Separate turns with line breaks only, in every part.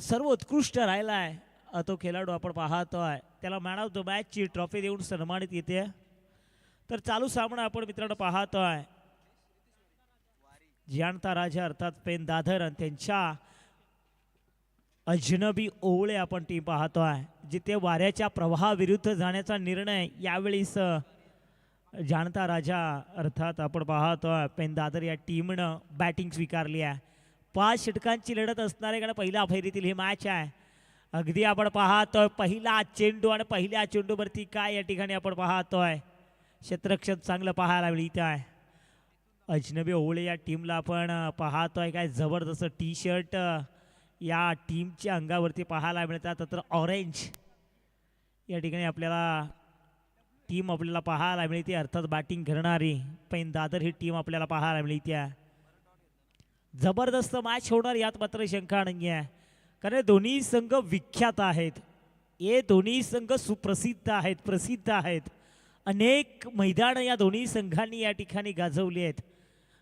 सर्व उत्कृष्ट राहिलाय तो खेळाडू आपण पाहतोय. त्याला मॅन ऑफ द मॅचची ट्रॉफी देऊन सन्मानित येते. तर चालू सामना आपण मित्रांनो पाहतोय. जाणता राजा अर्थात पेन दादर आणि त्यांच्या अजनबी ओवळे आपण टीम पाहतोय. जिथे वाऱ्याच्या प्रवाहाविरुद्ध जाण्याचा निर्णय यावेळीस जाणता राजा अर्थात आपण पाहतोय पेन दादर या टीमनं बॅटिंग स्वीकारली आहे. 5 षटकांची लढत असणारे कारण पहिल्या फेरीतील ही मॅच आहे. अगदी आपण पाहतोय पहिला चेंडू आणि पहिल्या चेंडूवरती काय या ठिकाणी आपण पाहतोय क्षेत्ररक्षण चांगलं पाहायला मिळत आहे. अजनबी ओवळे या टीमला आपण पाहतोय काय जबरदस्त टी शर्ट या टीमच्या अंगावरती पाहायला मिळतात. तर ऑरेंज या ठिकाणी आपल्याला टीम आपल्याला पाहायला मिळते. अर्थात बॅटिंग करणारी पेन दादर ही टीम आपल्याला पाहायला मिळते. जबरदस्त मॅच होणार यात मात्र शंका नाही आहे. कारण दोन्ही संघ विख्यात आहेत. हे दोन्ही संघ सुप्रसिद्ध आहेत, प्रसिद्ध आहेत. अनेक मैदान या दोन्ही संघांनी या ठिकाणी गाजवली आहेत.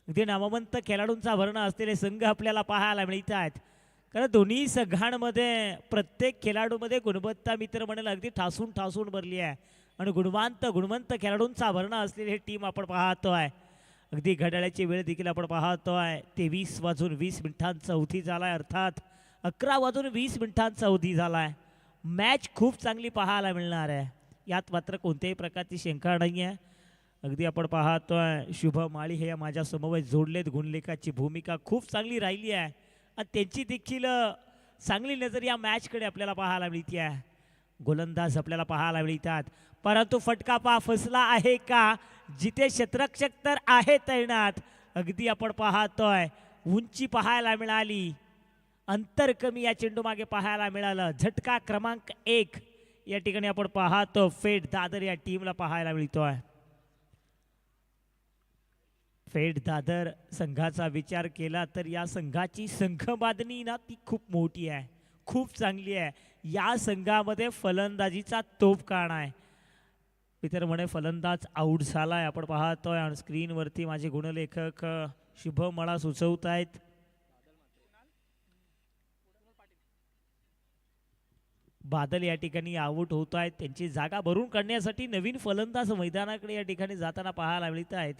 अगदी नामवंत खेळाडूंचा भरणा असलेले संघ आपल्याला पाहायला मिळत आहेत. कारण दोन्ही संघांमध्ये प्रत्येक खेळाडूमध्ये गुणवत्ता मित्र म्हणेल अगदी ठासून ठासून भरली आहे. आणि गुणवंत खेळाडूंचा भरणा असलेली ही टीम आपण पाहतोय. अगदी घड्याळाची वेळ देखील आपण पाहतोय 23:20 अवधी झालाय. अर्थात 11:20 अवधी झालाय. मॅच खूप चांगली पाहायला मिळणार आहे. यात मात्र कोणत्याही प्रकारची शंका नाही आहे. अगदी आपण पाहतोय शुभ माळी हे माझ्या समोर जोडलेत. गुणलेखाची भूमिका खूप चांगली राहिली आहे आणि त्यांची देखील चांगली नजर या मॅचकडे आपल्याला पाहायला मिळते आहे. गोलंदाज आपल्याला पाहायला मिळतात परंतु फटका फसला आहे का? जिथे क्षेत्ररक्षक तर आहे तैनात. अगदी आपण पाहतोय उंची पाहायला मिळाली, अंतर कमी या चेंडू मागे पाहायला मिळालं. झटका क्रमांक 1 या ठिकाणी आपण पाहतो फेड दादर या टीमला पाहायला मिळतोय. फेड दादर संघाचा विचार केला तर या संघाची संघबांधणी ना ती खूप मोठी आहे, खूप चांगली आहे. या संघामध्ये फलंदाजीचा तोफखाना आहे. इतर म्हणे फलंदाज आऊट झालाय. आपण पाहतोय आणि स्क्रीनवरती माझे गुणलेखक शुभ मला सुचवत आहेत. बादल या ठिकाणी आऊट होत आहेत. त्यांची जागा भरून काढण्यासाठी नवीन फलंदाज मैदानाकडे या ठिकाणी जाताना पाहायला मिळत आहेत.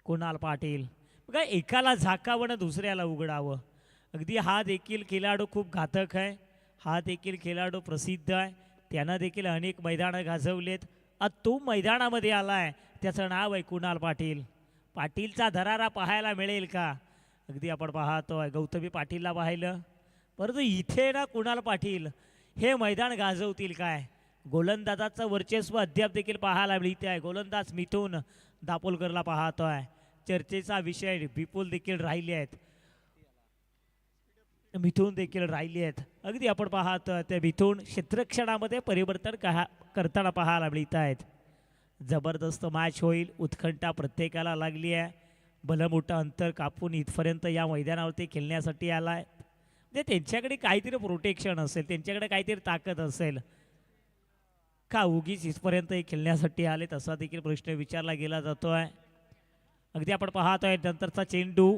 कुणाल पाटील बघा एकाला झाकावं ना दुसऱ्याला उघडावं. अगदी हा देखील खेळाडू खूप घातक आहे. हा देखील खेळाडू प्रसिद्ध आहे. त्यानं देखील अनेक मैदानं गाजवलेत. तो मैदानामध्ये आलाय. त्याचं नाव आहे कुणाल पाटील. पाटीलचा धरारा पाहायला मिळेल का? अगदी आपण पाहतोय गौतमी पाटीलला पाहिलं परंतु इथे ना कुणाल पाटील हे मैदान गाजवतील काय? गोलंदाजाचं वर्चस्व अद्याप देखील पाहायला मिळते आहे. गोलंदाज मिथून दापोलकरला पाहतोय. चर्चेचा विषय विपुल देखील राहिले आहेत. मिथून देखील राहिली आहेत. अगदी आपण पाहतोय त्या मिथून क्षेत्ररक्षणामध्ये परिवर्तन करताना पाहायला मिळत आहेत. जबरदस्त मॅच होईल. उत्कंठा प्रत्येकाला लागली आहे. भलं मोठं अंतर कापून इथपर्यंत या मैदानावरती खेळण्यासाठी आलाय. म्हणजे त्यांच्याकडे काहीतरी प्रोटेक्शन असेल, त्यांच्याकडे काहीतरी ताकद असेल का उगीच इथपर्यंत खेळण्यासाठी आले तसा देखील प्रश्न विचारला गेला जातोय. अगदी आपण पाहतोय नंतरचा चेंडू.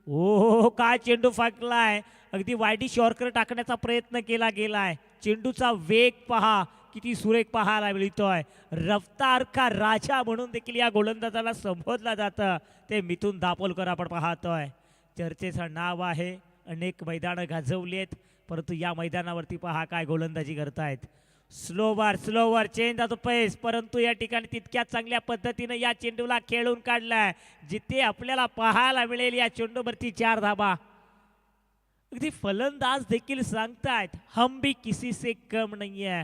हो काय चेंडू फाकलाय. अगदी वायडी शॉर्कर टाकण्याचा प्रयत्न केला गेलाय. चेंडूचा वेग पहा किती सुरेख पाहायला मिळतोय. रफ्तार का राजा म्हणून देखील या गोलंदाजाला संबोधलं जातं ते मिथून दापोलकर आपण पाहतोय. चर्चेचं नाव आहे. अनेक मैदानं गाजवलीत परंतु या मैदानावरती पहा काय गोलंदाजी करतायत. स्लोवर चेंज ऑफ पेस परंतु या ठिकाणी तितक्या चांगल्या पद्धतीने या चेंडूला खेळून काढलाय जिथे आपल्याला पाहायला मिळेल या चेंडूवरती 4 धाबा. अगदी फलंदाज देखील सांगतायत हम भी किसी से कम नहीं है.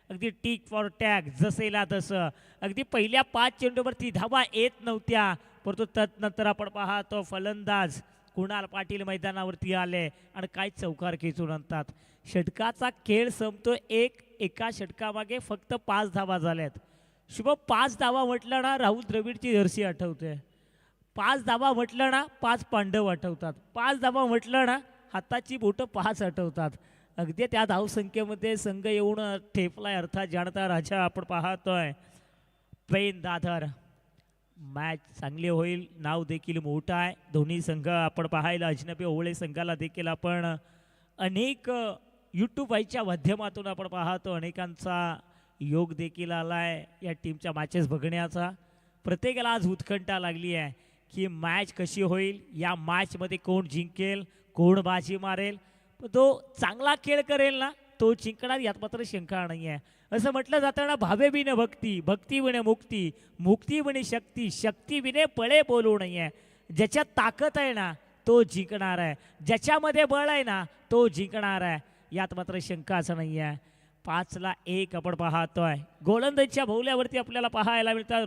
अगदी टिक फॉर टॅग जसेला तसं. अगदी पहिल्या 5 चेंडूवरती धाबा येत नव्हत्या परंतु तदनंतर आपण पाहतो फलंदाज कुणाल पाटील मैदानावरती आले आणि काय चौकार खेचून आणतात. षटकाचा खेळ संपतो. एका षटकामागे फक्त 5 धावा झाल्यात. शुभ 5 धावा म्हटलं ना राहुल द्रविडची जर्सी आठवते. 5 धावा म्हटलं ना 5 पांडव आठवतात. 5 धावा म्हटलं ना हाताची बोटं 5 आठवतात. अगदी त्या धावसंख्येमध्ये संघ येऊन ठेपलाय अर्थात जाणता राजा आपण पाहतोय पेन दादर. मॅच चांगली होईल. नाव देखील मोठं आहे. दोन्ही संघ आपण पाहायला अजनबी ओवळे संघाला देखील आपण अनेक यूट्यूबच्या माध्यमातून आपण पाहतो अनेकांचा योग देखील आलाय या टीमच्या मॅचेस बघण्याचा. प्रत्येकाला आज उत्कंठा लागली आहे की मॅच कशी होईल, या मॅचमध्ये कोण जिंकेल, कोण बाजी मारेल. तो चांगला खेळ करेल ना तो जिंकणार, यात मात्र शंका नाही आहे. असं म्हटलं जातं ना, भावे बिने भक्ती, भक्ती बिने मुक्ती, मुक्ती बिने शक्ती, शक्ती बिने बळे बोलू नये. ज्याच्यात ताकद आहे ना तो जिंकणार आहे, ज्याच्यामध्ये बळ आहे ना तो जिंकणार आहे, यात मात्र शंकाच नाही आहे. 5-1 आपण पाहतोय. गोलंदाजीच्या भोवल्यावरती आपल्याला पाहायला मिळतात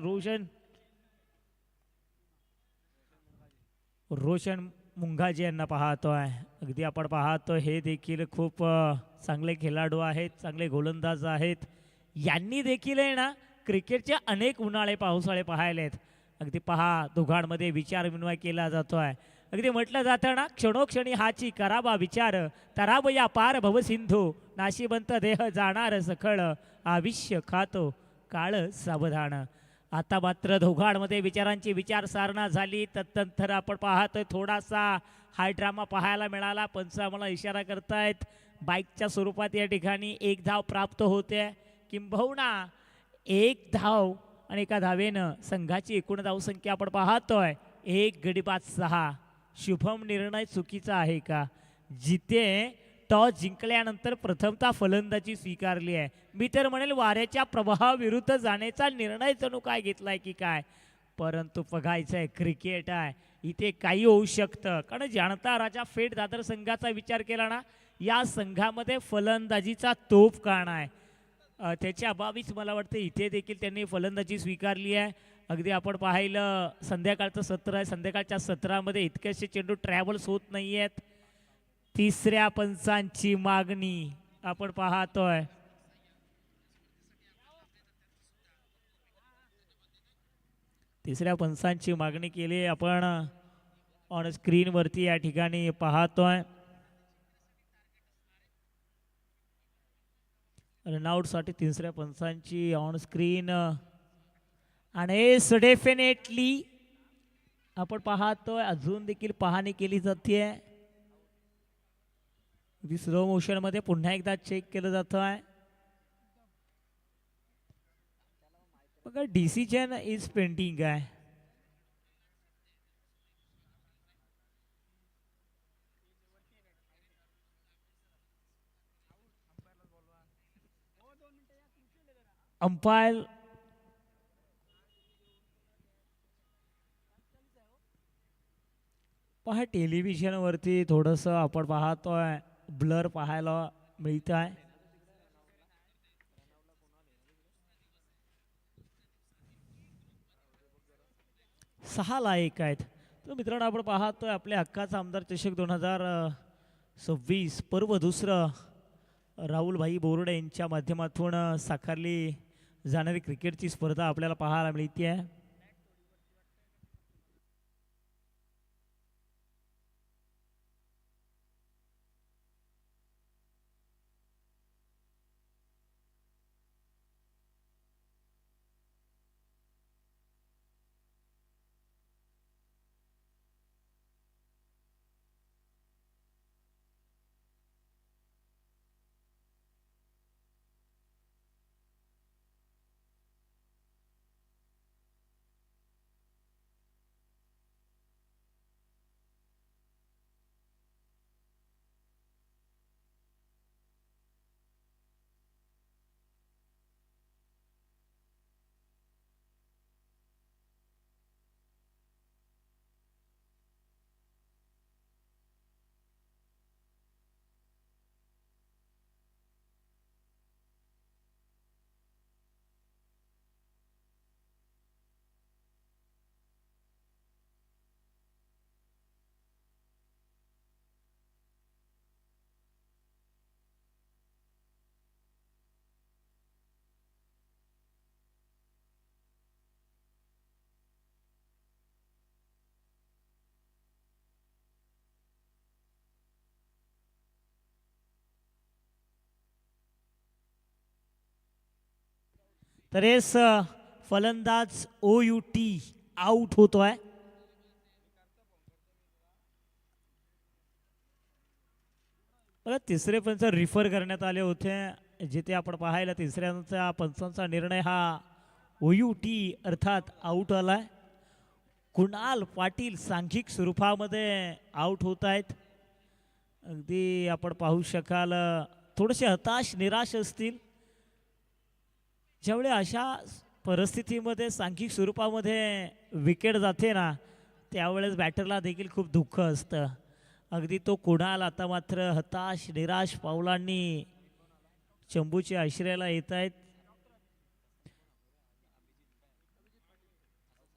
रोशन मुंगाजी यांना पाहतोय. अगदी आपण पाहतो हे देखील खूप चांगले खेळाडू आहेत, चांगले गोलंदाज आहेत. यांनी देखील आहे ना क्रिकेटचे अनेक उन्हाळे पावसाळे पाहिलेत. अगदी पहा दोघांमध्ये विचार विनिमय केला जातोय. अगदी म्हटलं जातं ना, क्षणोक्षणी हाची कराबा विचार, तराब या पार भवसिंधू, नाशिबंत देह जाणार सखळ, आविष्य खातो काळ सावधान. आता मात्र दोघांमध्ये विचारांची विचारसारणा झाली. तत्नंतर आपण पाहतोय थोडासा हाय ड्रामा पाहायला मिळाला. पंच आम्हाला इशारा करतायत बाईकच्या स्वरूपात या ठिकाणी 1 धाव प्राप्त होते, किंबहुना 1 धाव आणि एका धावेनं संघाची एकूण धावसंख्या आपण पाहतोय 1 गडी बाद 6. शुभम निर्णय चुकीचा आहे का? जिथे टॉस जिंकल्यानंतर प्रथमतः फलंदाजी स्वीकारली आहे. मी तर म्हणेल वाऱ्याच्या प्रवाहाविरुद्ध जाण्याचा निर्णय जणू काय घेतलाय की काय. परंतु बघायचं आहे, क्रिकेट आहे, इथे काही होऊ शकतं. कारण जाणता राजा फेट दादर संघाचा विचार केला ना, या संघामध्ये फलंदाजीचा तोफ काण आहे. त्याच्या अभावीच मला वाटतं इथे देखील त्यांनी फलंदाजी स्वीकारली आहे. अगदी आपण पाहिलं संध्याकाळचं सत्र आहे, संध्याकाळच्या सत्रामध्ये इतकेसे चेंडू ट्रॅव्हल्स होत नाही आहेत. तिसऱ्या पंचांची मागणी आपण पाहतोय. तिसऱ्या पंचांची मागणी केली आपण ऑन स्क्रीन वरती या ठिकाणी पाहतोय. रनआउट साठी तिसऱ्या पंचांची ऑन स्क्रीन आणि डेफिनेटली आपण पाहतोय अजून देखील पाहणी केली जाते. स्लो मोशन मध्ये पुन्हा एकदा चेक केलं जात आहे. बघा डिसिजन इज पेंडिंग आहे. अंपायर पहा टेलिव्हिजन वरती थोडस आपण पाहतोय ब्लर पाहायला मिळत आहे. सहाला 1 आहेत. तर मित्रांनो आपण पाहतोय आपल्या हक्काचा आमदार चषक 2026 पर्व दुसरं राहुलभाई बोर्डे यांच्या माध्यमातून साकारली जाणारी क्रिकेटची स्पर्धा आपल्याला पाहायला मिळते आहे. तरेस फलंदाज OUT आउट होतोय. बघा तिसरे पंच रिफर करण्यात आले होते, जिथे आपण पाहायला तिसऱ्यांचा पंचांचा निर्णय हा OUT अर्थात आऊट आलाय. कुणाल पाटील सांघिक स्वरूपामध्ये आऊट होत आहेत. अगदी आपण पाहू शकाल थोडेसे हताश निराश असतील. ज्यावेळी अशा परिस्थितीमध्ये सांघिक स्वरूपामध्ये विकेट जाते ना, त्यावेळेस बॅटरला देखील खूप दुःख असतं. अगदी तो कुणाल आता मात्र हताश निराश पावलांनी चंबूच्या आश्रयाला येत आहेत.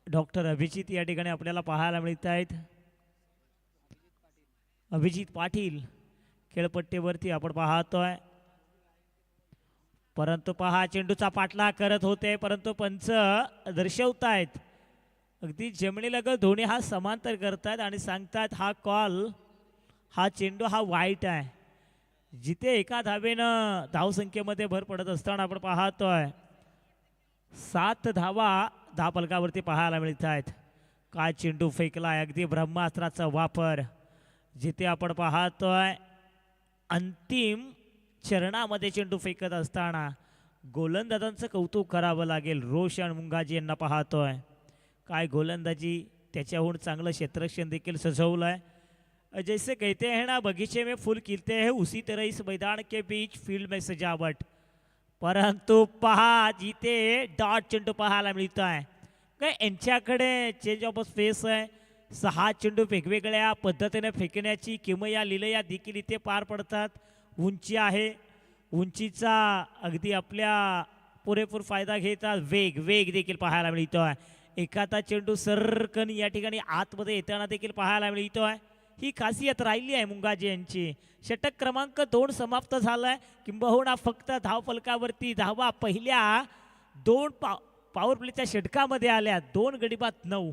डॉक्टर अभिजित या ठिकाणी आपल्याला पाहायला मिळत आहेत. अभिजित पाटील खेळपट्टीवरती आपण पाहतोय, परंतु पहा चेंडूचा पाठलाग करत होते, परंतु पंच दर्शवतायत अगदी जमिनीलगत दोन्ही हा समांतर करतायत आणि सांगतात हा कॉल, हा चेंडू हा वाईट आहे. जिथे एका धावेनं धावसंख्येमध्ये भर पडत असताना आपण पाहतोय 7 धावा धावफलकावरती पाहायला मिळत आहेत. काय चेंडू फेकलाय, अगदी ब्रह्मास्त्राचा वापर. जिथे आपण पाहतोय अंतिम चरणामध्ये चेंडू फेकत असताना गोलंदाजांचं कौतुक करावं लागेल. रोशन मुंगाजी यांना पाहतोय, काय गोलंदाजी, त्याच्याहून चांगलं क्षेत्ररक्षण देखील सजवलं आहे. जैसे कहते हैं ना, बगीचे में फूल खिलते हैं उसी तरह इस मैदान के बीच फील्ड में सजावट. परंतु पहा जिथे डॉट चेंडू पाहायला मिळतो आहे. काय यांच्याकडे चेंज ऑफ स्पेस आहे. 6 चेंडू वेगवेगळ्या पद्धतीने फेकण्याची किमया लिलया देखील इथे पार पडतात. उंची आहे, उंचीचा अगदी आपल्या पुरेपूर फायदा घेतात. वेग देखील पाहायला मिळतो आहे. एखादा चेंडू सरकन या ठिकाणी आतमध्ये येताना देखील पाहायला मिळतो आहे. ही खासियत राहिली आहे मुंगाजी यांची. षटक क्रमांक 2 समाप्त झालाय. किंबहुना फक्त धावफलकावरती धावा पहिल्या 2 पॉवर प्लेच्या षटकामध्ये आल्या. 2 गडी बाद 9.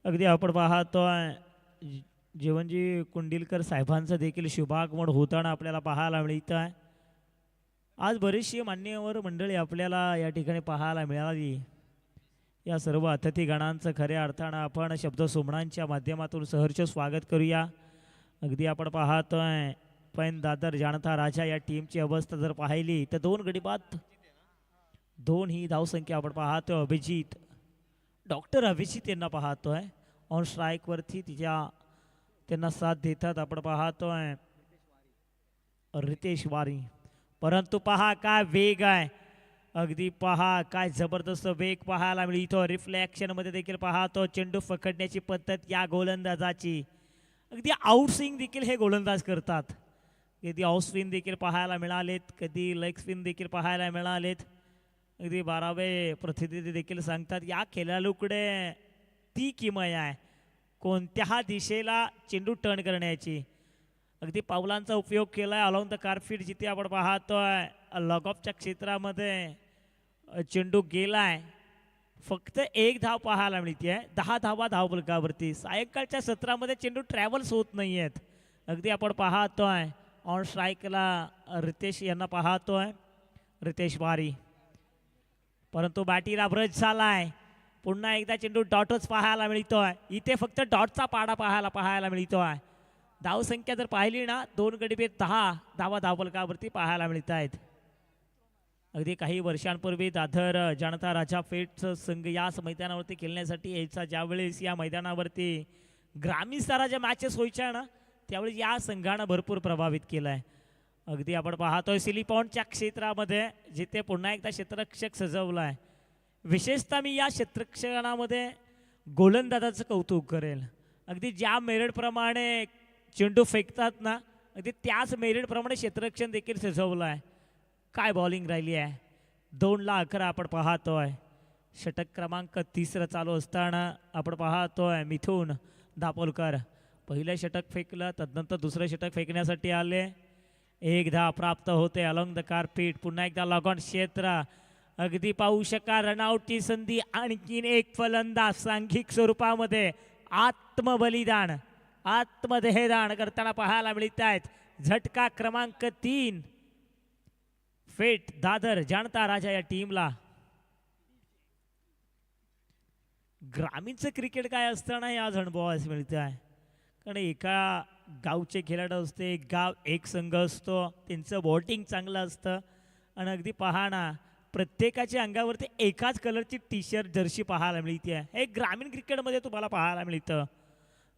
अगदी आपण पाहतोय जीवनजी कुंडिलकर साहेबांचं देखील शुभागमन होताना आपल्याला पाहायला मिळत आहे. आज बरीचशी मान्यवर मंडळी आपल्याला या ठिकाणी पाहायला मिळाली. या सर्व अतिथीगणांचं खऱ्या अर्थानं आपण शब्दसुमनांच्या माध्यमातून सहर्ष स्वागत करूया. अगदी आपण पाहतोय पण दादर जाणता राजा या टीमची अवस्था जर पाहिली तर 2 गडी बाद 2 ही धावसंख्या आपण पाहतोय. अभिजित डॉक्टर अभिजित यांना पाहतोय ऑन स्ट्राईकवरती त्यांना साथ देतात आपण पाहतोय रितेश वारी. परंतु पहा काय वेग आहे, अगदी पहा काय जबरदस्त वेग पाहायला मिळतो. रिफ्लेक्शनमध्ये देखील पाहतो चेंडू पकडण्याची पद्धत या गोलंदाजाची. अगदी आउटस्विंग देखील हे गोलंदाज करतात. कधी आउटस्विंग देखील पाहायला मिळालेत, कधी लेग स्पिन देखील पाहायला मिळालेत. अगदी 12वे प्रतिनिधी देखील सांगतात या खेळाडूकडे ती किमया आहे कोणत्या दिशेला चेंडू टर्न करण्याची. अगदी पावलांचा उपयोग केलाय अलॉंग द कारफीट. जिथे आपण पाहतोय लगॉफच्या क्षेत्रामध्ये चेंडू गेलाय. फक्त 1 धाव पाहायला मिळते. 10 धावा धावफलकावरती. सायंकाळच्या सत्रामध्ये चेंडू ट्रॅव्हल्स होत नाही आहेत. अगदी आपण पाहतोय ऑन स्ट्राईकला रितेश यांना पाहतोय, रितेश वारी. परंतु बॅटीला ब्रश झालाय. पुन्हा एकदा चेंडू डॉटच पाहायला मिळतोय. इथे फक्त डॉटचा पाडा पाहायला मिळतोय. धावसंख्या जर पाहिली ना 2 गडी बाद 10 धावा धावफलकावरती पाहायला मिळत आहेत. अगदी काही वर्षांपूर्वी दादर जनता राजा फेटचं संघ याच मैदानावरती खेळण्यासाठी यायचा. ज्यावेळेस या मैदानावरती ग्रामीण स्तराच्या मॅचेस व्हायच्या ना, त्यावेळेस या संघानं भरपूर प्रभावित केलं आहे. अगदी आपण पाहतोय सिलिकॉनच्या क्षेत्रामध्ये जिथे पुन्हा एकदा क्षेत्ररक्षक सजवलं आहे. विशेषतः मी या क्षेत्ररक्षणामध्ये गोलंदाजाचं कौतुक करेल. अगदी ज्या मेरिटप्रमाणे चेंडू फेकतात ना, अगदी त्याच मेरिटप्रमाणे क्षेत्ररक्षण देखील सजवलं आहे. काय बॉलिंग राहिली आहे. 2-11 आपण पाहतोय. षटक क्रमांक 3 चालू असताना आपण पाहतोय मिथून दापोलकर पहिलं षटक फेकलं, तदनंतर दुसरं षटक फेकण्यासाठी आले. 1 धाव प्राप्त होते अलॉंग द कारपीट. पुन्हा एकदा लॉग ऑन क्षेत्र अगदी पाहू शका रनआउटची संधी. आणखीन एक फलंदाज सांघिक स्वरूपामध्ये आत्मबलिदान आत्मदेहदान करताना पाहायला मिळत आहेत. झटका क्रमांक 3 फेट दादर जाणता राजा या टीमला. ग्रामीणचं क्रिकेट काय असताना हे आज अनुभवास मिळत आहे. कारण एका गावचे खेळाडू असते, एक गाव एक संघ असतो, त्यांचं बॉटिंग चांगलं असतं आणि अगदी पाहणा प्रत्येकाच्या अंगावरती एकाच कलरची टी शर्ट जर्सी पाहायला मिळते आहे. हे ग्रामीण क्रिकेटमध्ये तुम्हाला पाहायला मिळतं.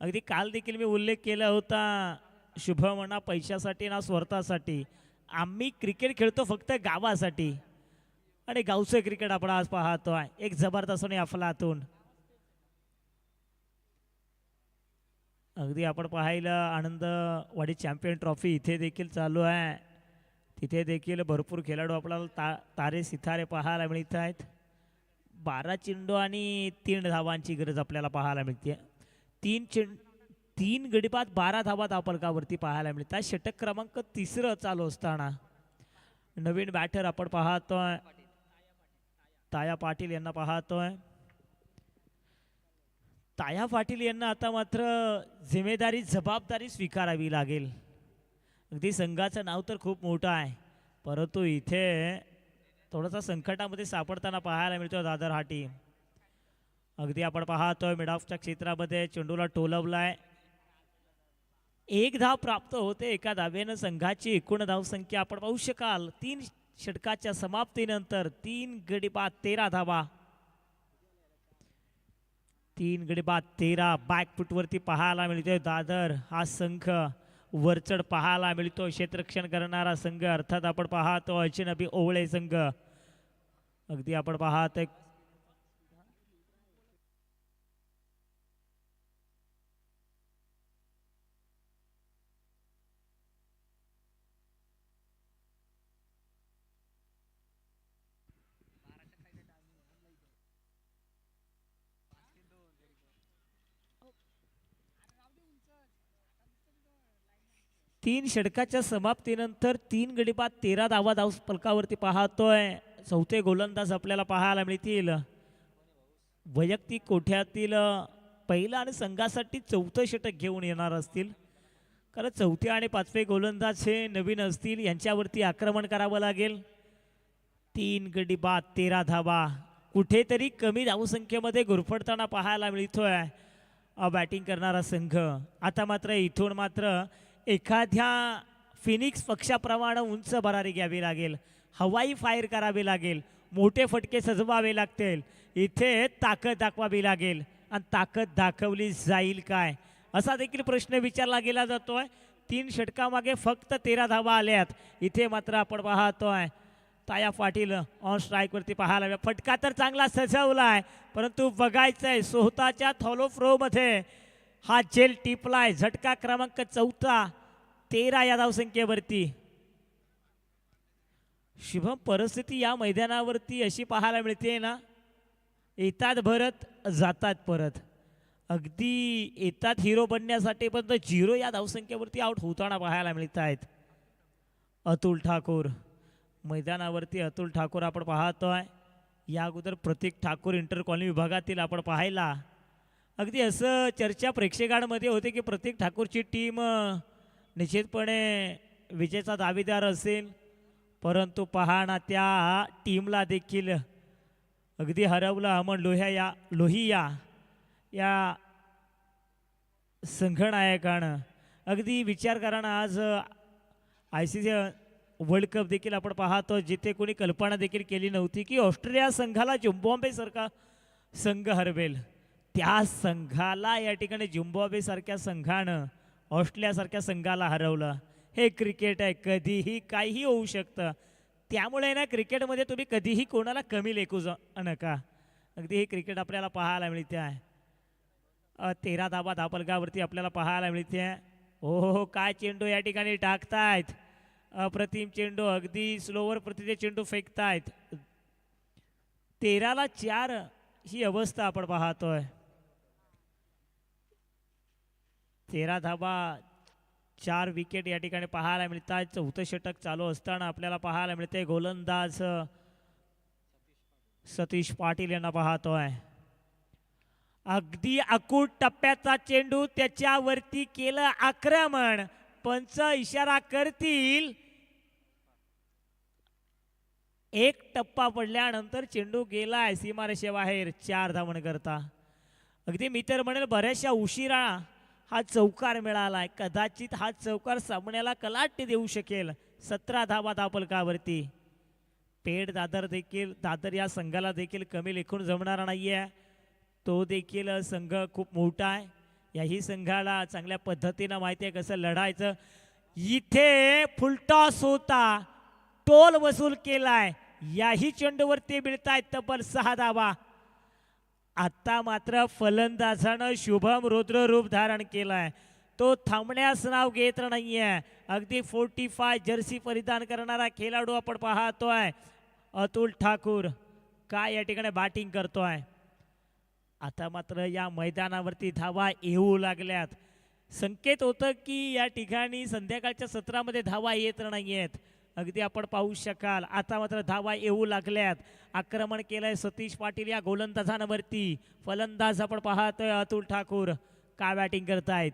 अगदी काल देखील मी उल्लेख केला होता, शुभम ना पैशासाठी ना स्वार्थासाठी, आम्ही क्रिकेट खेळतो फक्त गावासाठी आणि गावचं क्रिकेट आपण आज पाहतोय. एक जबरदस्त आणि अफलातून अगदी आपण पाहायला आनंदवाडी चॅम्पियन ट्रॉफी इथे देखील चालू आहे. तिथे देखील भरपूर खेळाडू आपल्याला तारे सितारे पाहायला मिळत आहेत. 12 चेंडू आणि 3 धावांची गरज आपल्याला पाहायला मिळते. 3 गडीबाद 12 धावा धावफलकावरती पाहायला मिळतात. षटक क्रमांक 3 चालू असताना नवीन बॅटर आपण पाहतोय ताया पाटील यांना पाहतोय. ताया पाटील यांना आता मात्र जिम्मेदारी जबाबदारी स्वीकारावी लागेल. अगदी संघाचं नाव तर खूप मोठं आहे, परंतु इथे थोडासा संकटामध्ये सापडताना पाहायला मिळतो दादर हा टीम. अगदी आपण पाहतोय मिड ऑफच्या क्षेत्रामध्ये चेंडूला टोलवलाय. 1 धाव प्राप्त होते. एका धावेनं संघाची एकूण धावसंख्या आपण पाहू शकाल 3 षटकाच्या समाप्तीनंतर 3 गडी बाद 13 धावा. 3 गडी बाद 13 बॅकफुटवरती पाहायला मिळतोय दादर हा संघ. वरचढ पाहायला मिळतो क्षेत्ररक्षण करणारा संघ, अर्थात आपण पाहतो अचिनबी ओवळे संघ. अगदी आपण पाहतोय तीन षटकाच्या समाप्तीनंतर 3 गडी बाद 13 धावा धाव फलकावरती पाहतोय. चौथे गोलंदाज आपल्याला पाहायला मिळतील. वैयक्तिक कोठ्यातील पहिला आणि संघासाठी 4थं षटक घेऊन येणार असतील, कारण 4थे आणि 5वे गोलंदाज हे नवीन असतील. यांच्यावरती आक्रमण करावं लागेल. 3 गडी बाद 13 धावा कुठेतरी कमी धावसंख्येमध्ये गुरफटताना पाहायला मिळतोय बॅटिंग करणारा संघ. आता मात्र इथून मात्र एखाद्या फिनिक्स पक्षाप्रमाणे उंच भरारी घ्यावी लागेल, हवाई फायर करावी लागेल, मोठे फटके सजवावे लागतील. इथे ताकद दाखवावी लागेल आणि ताकद दाखवली जाईल काय असा देखील प्रश्न विचारला गेला जातोय. 3 षटकामागे फक्त 13 धावा आल्यात. इथे मात्र आपण पाहतोय ताया पाटील ऑन स्ट्राईकवरती पाहायला. फटका तर चांगला सजवलाय, परंतु बघायचंय स्वतःच्या थॉलो फ्रोमध्ये हा जेल टिपलाय. झटका क्रमांक 4 13 या धावसंख्येवरती. शुभम परिस्थिती या मैदानावरती अशी पाहायला मिळते ना, येतात भरत जातात परत. अगदी येतात हिरो बनण्यासाठी पण 0 या धावसंख्येवरती आउट होताना पाहायला मिळत आहेत. अतुल ठाकूर मैदानावरती. अतुल ठाकूर आपण पाहतोय. या अगोदर प्रतीक ठाकूर इंटर कॉलनी विभागातील आपण पाहायला. अगदी असं चर्चा प्रेक्षकांमध्ये होते की प्रतीक ठाकूरची टीम निश्चितपणे विजेचा दावेदार असेल, परंतु पहाणा त्या टीमला देखील अगदी हरवलं. अमन लोहिया या संघनायकानं. अगदी विचार करा ना, आज ICC वर्ल्ड कप देखील आपण पाहतो, जिथे कोणी कल्पना देखील केली नव्हती की ऑस्ट्रेलिया संघाला झिम्बाब्वे सारखा संघ हरवेल. त्या संघाला या ठिकाणी झिम्बाब्वे सारख्या संघानं ऑस्ट्रेलियासारख्या संघाला हरवलं. हे क्रिकेट आहे, कधीही काहीही होऊ शकतं. त्यामुळे ना क्रिकेटमध्ये तुम्ही कधीही कोणाला कमी लेखू नका. अगदी हे क्रिकेट आपल्याला पाहायला मिळते आहे. 13 धावा धावफलकावरती आपल्याला पाहायला मिळते. हो काय चेंडू या ठिकाणी टाकतायत, अप्रतिम चेंडू. अगदी स्लोवर प्रति चेंडू फेकतायत. 13ला 4 ही अवस्था आपण पाहतोय. 13 धावा 4 विकेट या ठिकाणी पाहायला मिळतात. 4थं षटक चालू असताना आपल्याला पाहायला मिळते गोलंदाज सतीश पाटील यांना पाहतोय. अगदी अकूट टप्प्याचा चेंडू त्याच्यावरती केलं आक्रमण. पंच इशारा करतील. एक टप्पा पडल्यानंतर चेंडू गेलाय सीमारेषेबाहेर 4 धावन करता. अगदी मी तर म्हणेल बऱ्याचशा उशिरा हा चौकार मिळालाय. कदाचित हा चौकार सामन्याला कलाटणी देऊ शकेल. 17 धावा धापलकावरती. पेड दादर या संघाला देखील कमी लेखून जमणार नाहीये. तो देखील संघ खूप मोठा आहे. याही संघाला चांगल्या पद्धतीनं माहिती आहे कसं लढायचं. इथे फुलटॉस होता, टोल वसूल केलाय. याही चेंडूवरती मिळतायत तब्बल 6 धावा. आता मात्र फलंदाजानं शुभम रुद्र रूप धारण केलाय. तो थांबण्यास नाव घेत नाहीये. अगदी 45 जर्सी परिधान करणारा खेळाडू आपण पाहतोय अतुल ठाकूर. काय या ठिकाणी बॅटिंग करतोय. आता मात्र या मैदानावरती धावा येऊ लागल्यात. संकेत होतं की या ठिकाणी संध्याकाळच्या सत्रामध्ये धावा येत नाहीयेत. अगदी आपण पाहू शकाल आता मात्र धावा येऊ लागल्यात. आक्रमण केलंय सतीश पाटील या गोलंदाजांवरती. फलंदाज आपण पाहतोय अतुल ठाकूर. काय बॅटिंग करतायत.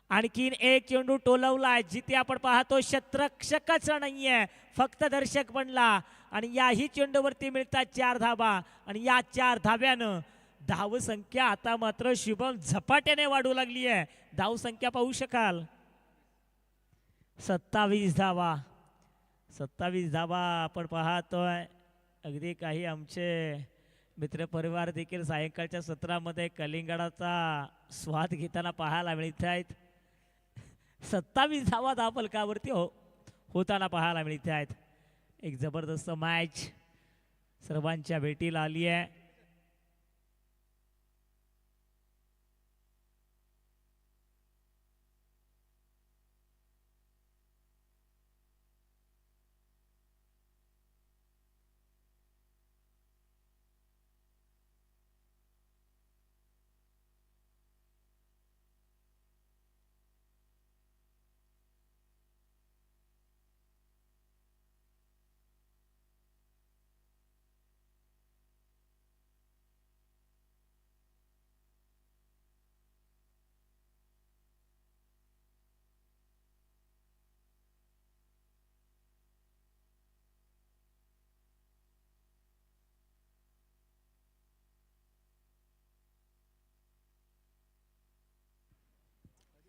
आणखीन एक चेंडू टोलवलाय. जिथे आपण पाहतो क्षेत्ररक्षकच नाहीये, फक्त दर्शक बनला. आणि याही चेंडूवरती मिळतात 4 धावा. आणि या 4 धाव्यानं धावसंख्या आता मात्र शुभम झपाट्याने वाढू लागली आहे. धावसंख्या पाहू शकाल 27 धावा. 27 धावा आपण पाहतोय. अगदी काही आमचे मित्रपरिवार देखील सायंकाळच्या सत्रामध्ये कलिंगडाचा स्वाद घेताना पाहायला मिळत आहेत. 27 धावा धावफलकावरती होताना पाहायला मिळत आहेत. एक जबरदस्त मॅच सर्वांच्या भेटीला आली आहे.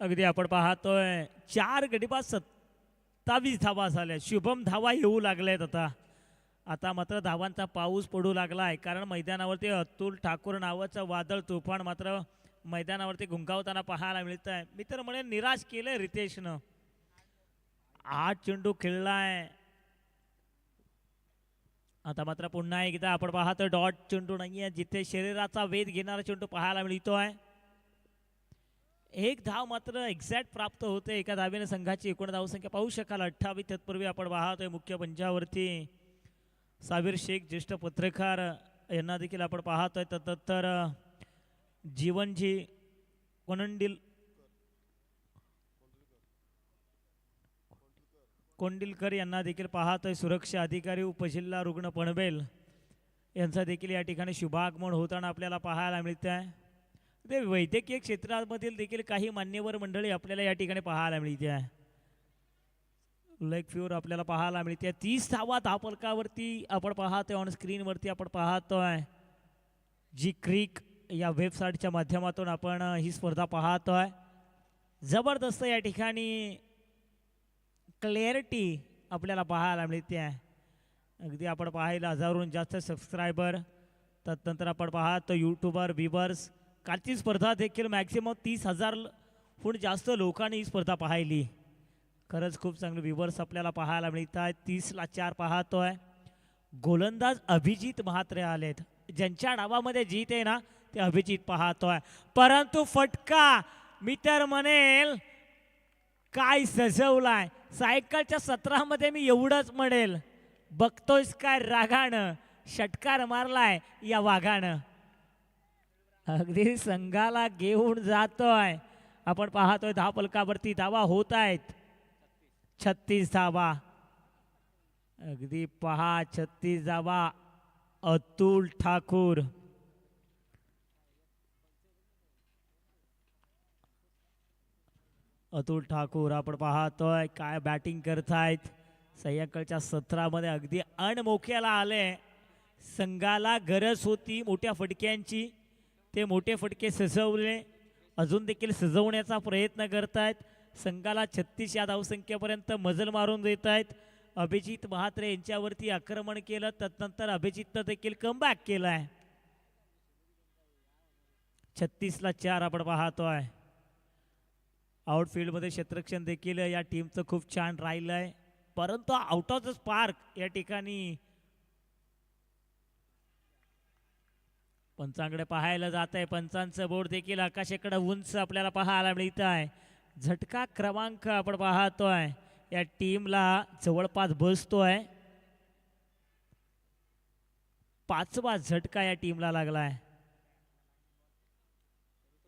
अगदी आपण पाहतोय 4 गडी बाद 27 धावा झाल्या. शुभम धावा येऊ लागल्यात. आता मात्र धावांचा पाऊस पडू लागलाय. कारण मैदानावरती अतुल ठाकूर नावाचं वादळ तुफान मात्र मैदानावरती घुंगावताना पाहायला मिळत आहे. मी तर म्हणेन निराश केलंय रितेशनं. 8 चेंडू खेळलाय. आता मात्र पुन्हा एकदा आपण पाहतोय डॉट चेंडू नाहीये. जिथे शरीराचा वेध घेणारा चेंडू पाहायला मिळतोय. 1 धाव मात्र एक्झॅक्ट प्राप्त होते. एका धावेने संघाची एकूण धावसंख्या पाहू शकाल 28. तत्पूर्वी आपण पाहतोय मुख्य पंचावरती साबिर शेख ज्येष्ठ पत्रकार यांना देखील आपण पाहतोय. तर जीवनजी कोंडिलकर यांना देखील पाहतोय. सुरक्षा अधिकारी उपजिल्हा रुग्ण पनवेल यांचा देखील या ठिकाणी शुभागमन होताना आपल्याला पाहायला मिळत आहे. ते वैद्यकीय क्षेत्रामधील देखील काही मान्यवर मंडळी आपल्याला या ठिकाणी पाहायला मिळते आहे. लेग फ्युअर आपल्याला पाहायला मिळते. 30 धावा धावफलकावरती आपण पाहतोय. ऑन स्क्रीनवरती आपण पाहतोय जी क्रिक या वेबसाईटच्या माध्यमातून आपण ही स्पर्धा पाहतोय. जबरदस्त या ठिकाणी क्लॅरिटी आपल्याला पाहायला मिळते आहे. अगदी आपण पाहायला हजारोहून जास्त सबस्क्रायबर. त्यानंतर आपण पाहतो यूट्यूबर व्ह्यूवर्स. कालची स्पर्धा देखील मॅक्सिमम 30,000हून जास्त लोकांनी ही स्पर्धा पाहिली. खरंच खूप चांगले व्ह्यूवर्स आपल्याला पाहायला मिळतात. 30ला 4 पाहतोय. गोलंदाज अभिजित म्हात्रे आलेत. ज्यांच्या नावामध्ये जीत आहे ना ते अभिजित पाहतोय. परंतु फटका मी तर म्हणेल काय सजवलाय. सायकलच्या सत्रामध्ये मी एवढंच म्हणेल. बघतोयस काय रागानं षटकार मारलाय या वाघानं. अगदी संघाला घेऊन जातोय. आपण पाहतोय धावफलकावरती धावा होत आहेत 36 धावा. अगदी पहा 36 धावा अतुल ठाकूर, अतुल ठाकूर आपण पाहतोय काय बॅटिंग करतायत. संध्याकाळच्या सत्रामध्ये अगदी अनमोक्याला आले. संघाला गरज होती मोठ्या फटक्यांची, ते मोठे फटके सजवले, अजून देखील सजवण्याचा प्रयत्न करतायत. संघाला 36 या धावसंख्येपर्यंत मजल मारून देत आहेत. अभिजित महात्रे यांच्यावरती आक्रमण केलं, तदनंतर अभिजितनं देखील कमबॅक केलाय. 36 ला 4 आपण पाहतोय. आउटफील्डमध्ये क्षेत्ररक्षण देखील या टीमचं खूप छान राहिलं आहे, परंतु आउट ऑफ द स्पार्क या ठिकाणी पंचांकडे पाहायला जात आहे. पंचांचं बोर्ड देखील आकाशाकडे उंच आपल्याला पाहायला मिळत आहे. झटका क्रमांक आपण पाहतोय या टीमला जवळपास बसतोय. 5वा झटका या टीमला लागलाय.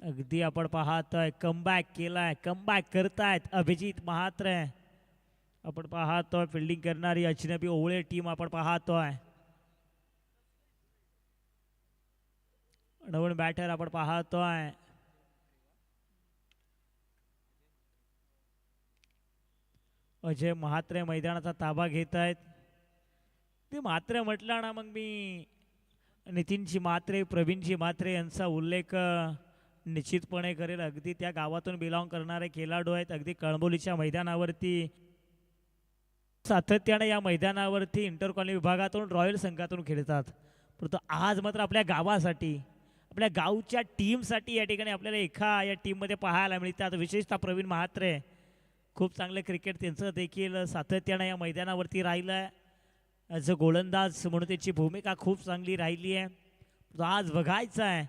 अगदी आपण पाहतोय कमबॅक केलाय, कमबॅक करतायत अभिजित महात्रे. आपण पाहतोय फिल्डिंग करणारी अजनबी ओवळे टीम आपण पाहतोय. नवीन बॅटर आपण पाहतोय. अजय महात्रे मैदानाचा ताबा घेत आहेत. ते मात्रे म्हटलं ना, मग मी नितीनजी मात्रे, प्रवीणजी मात्रे यांचा उल्लेख निश्चितपणे करेल. अगदी त्या गावातून बिलॉंग करणारे खेळाडू आहेत. अगदी कळंबोलीच्या मैदानावरती सातत्याने या मैदानावरती इंटर कॉलनी विभागातून रॉयल संघातून खेळतात. परंतु आज मात्र आपल्या गावासाठी, आपल्या गावच्या टीमसाठी या ठिकाणी आपल्याला या टीममध्ये पाहायला मिळतात. विशेषतः प्रवीण महात्रे, खूप चांगले क्रिकेट त्यांचं देखील सातत्याने या मैदानावरती राहिलं आहे. ॲज अ गोलंदाज म्हणून त्याची भूमिका खूप चांगली राहिली आहे. आज बघायचं आहे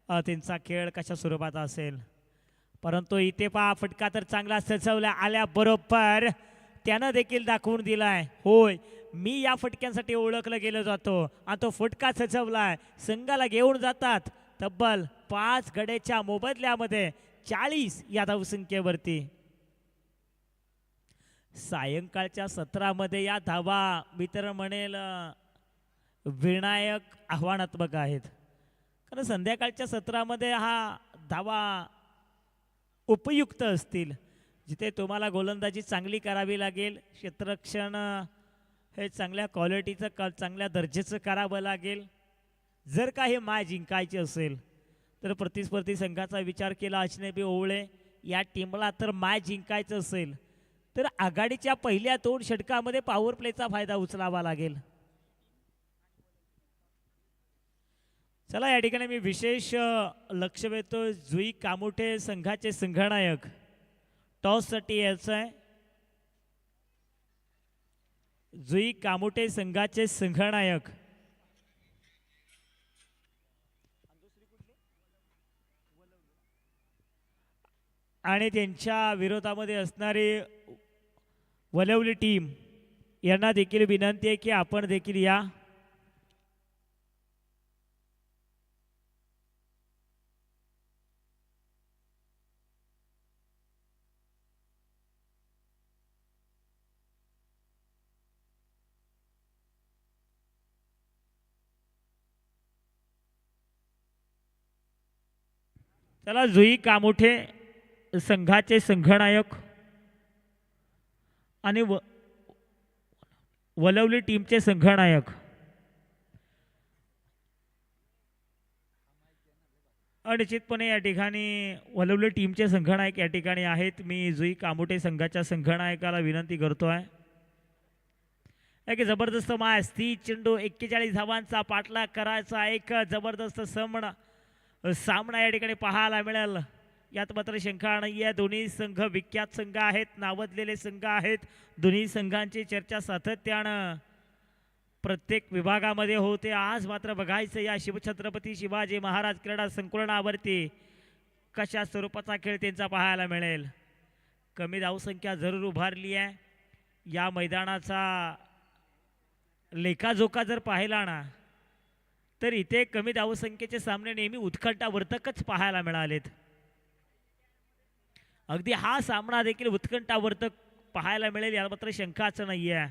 त्यांचा खेळ कशा स्वरूपात असेल. परंतु इथे पहा फटका तर चांगला सजवला आल्याबरोबर त्यानं देखील दाखवून दिलाय, होय मी या फटक्यांसाठी ओळखलं गेलं जातो. आणि तो फटका सजवलाय. संघाला घेऊन जातात तब्बल 5 गड्याच्या मोबदल्यामध्ये 40 या धावसंख्येवरती. सायंकाळच्या सत्रामध्ये या धावा मी तर म्हणेल विनायक आव्हानात्मक आहेत. कारण संध्याकाळच्या सत्रामध्ये हा धावा उपयुक्त असतील, जिथे तुम्हाला गोलंदाजी चांगली करावी लागेल, क्षेत्ररक्षण हे चांगल्या क्वालिटीचं चांगल्या दर्जाचं करावं लागेल. जर का हे मॅच जिंकायची असेल तर प्रतिस्पर्धी संघाचा विचार केला अजनबी ओवळे या टीमला तर मॅच जिंकायचं असेल तर आघाडीच्या पहिल्या 2 षटकामध्ये पॉवर प्लेचा फायदा उचलावा लागेल. चला या ठिकाणी मी विशेष लक्ष देतो. जुई कामुटे संघाचे संघनायक टॉससाठी यायचं आहे. जुई कामुटे संघाचे संघनायक आणि त्यांच्या विरोधामध्ये असणारी वलवली टीम यांना देखील विनंती आहे की आपण देखील या. चला जुई कामोठे संघाचे संघनायक आणि वलवली टीमचे संघनायक निश्चितपणे या ठिकाणी वलवली टीमचे संघनायक या ठिकाणी आहेत. मी जुई कामोठे संघाच्या संघनायकाला विनंती करतोय. एक जबरदस्त मॅच, 30 चेंडू 41 धावांचा पाठलाग करायचा एक जबरदस्त सामना या ठिकाणी पाहायला मिळेल. यात मात्र शंका नाही आहे. दोन्ही संघ विख्यात संघ आहेत, नावाजलेले संघ आहेत. दोन्ही संघांची चर्चा सातत्यानं प्रत्येक विभागामध्ये होते. आज मात्र बघायचं या शिवछत्रपती शिवाजी महाराज क्रीडा संकुलनावरती कशा स्वरूपाचा खेळ त्यांचा पाहायला मिळेल. कमी धावसंख्या जरूर उभारली आहे. या मैदानाचा लेखाजोखा जर पाहिला ना तर इथे कमी धावसंख्येचे सामने नेहमी उत्कंठावर्धकच पाहायला मिळालेत. अगदी हा सामना देखील उत्कंठावर्धक पाहायला मिळेल यात मात्र शंकाच नाही आहे.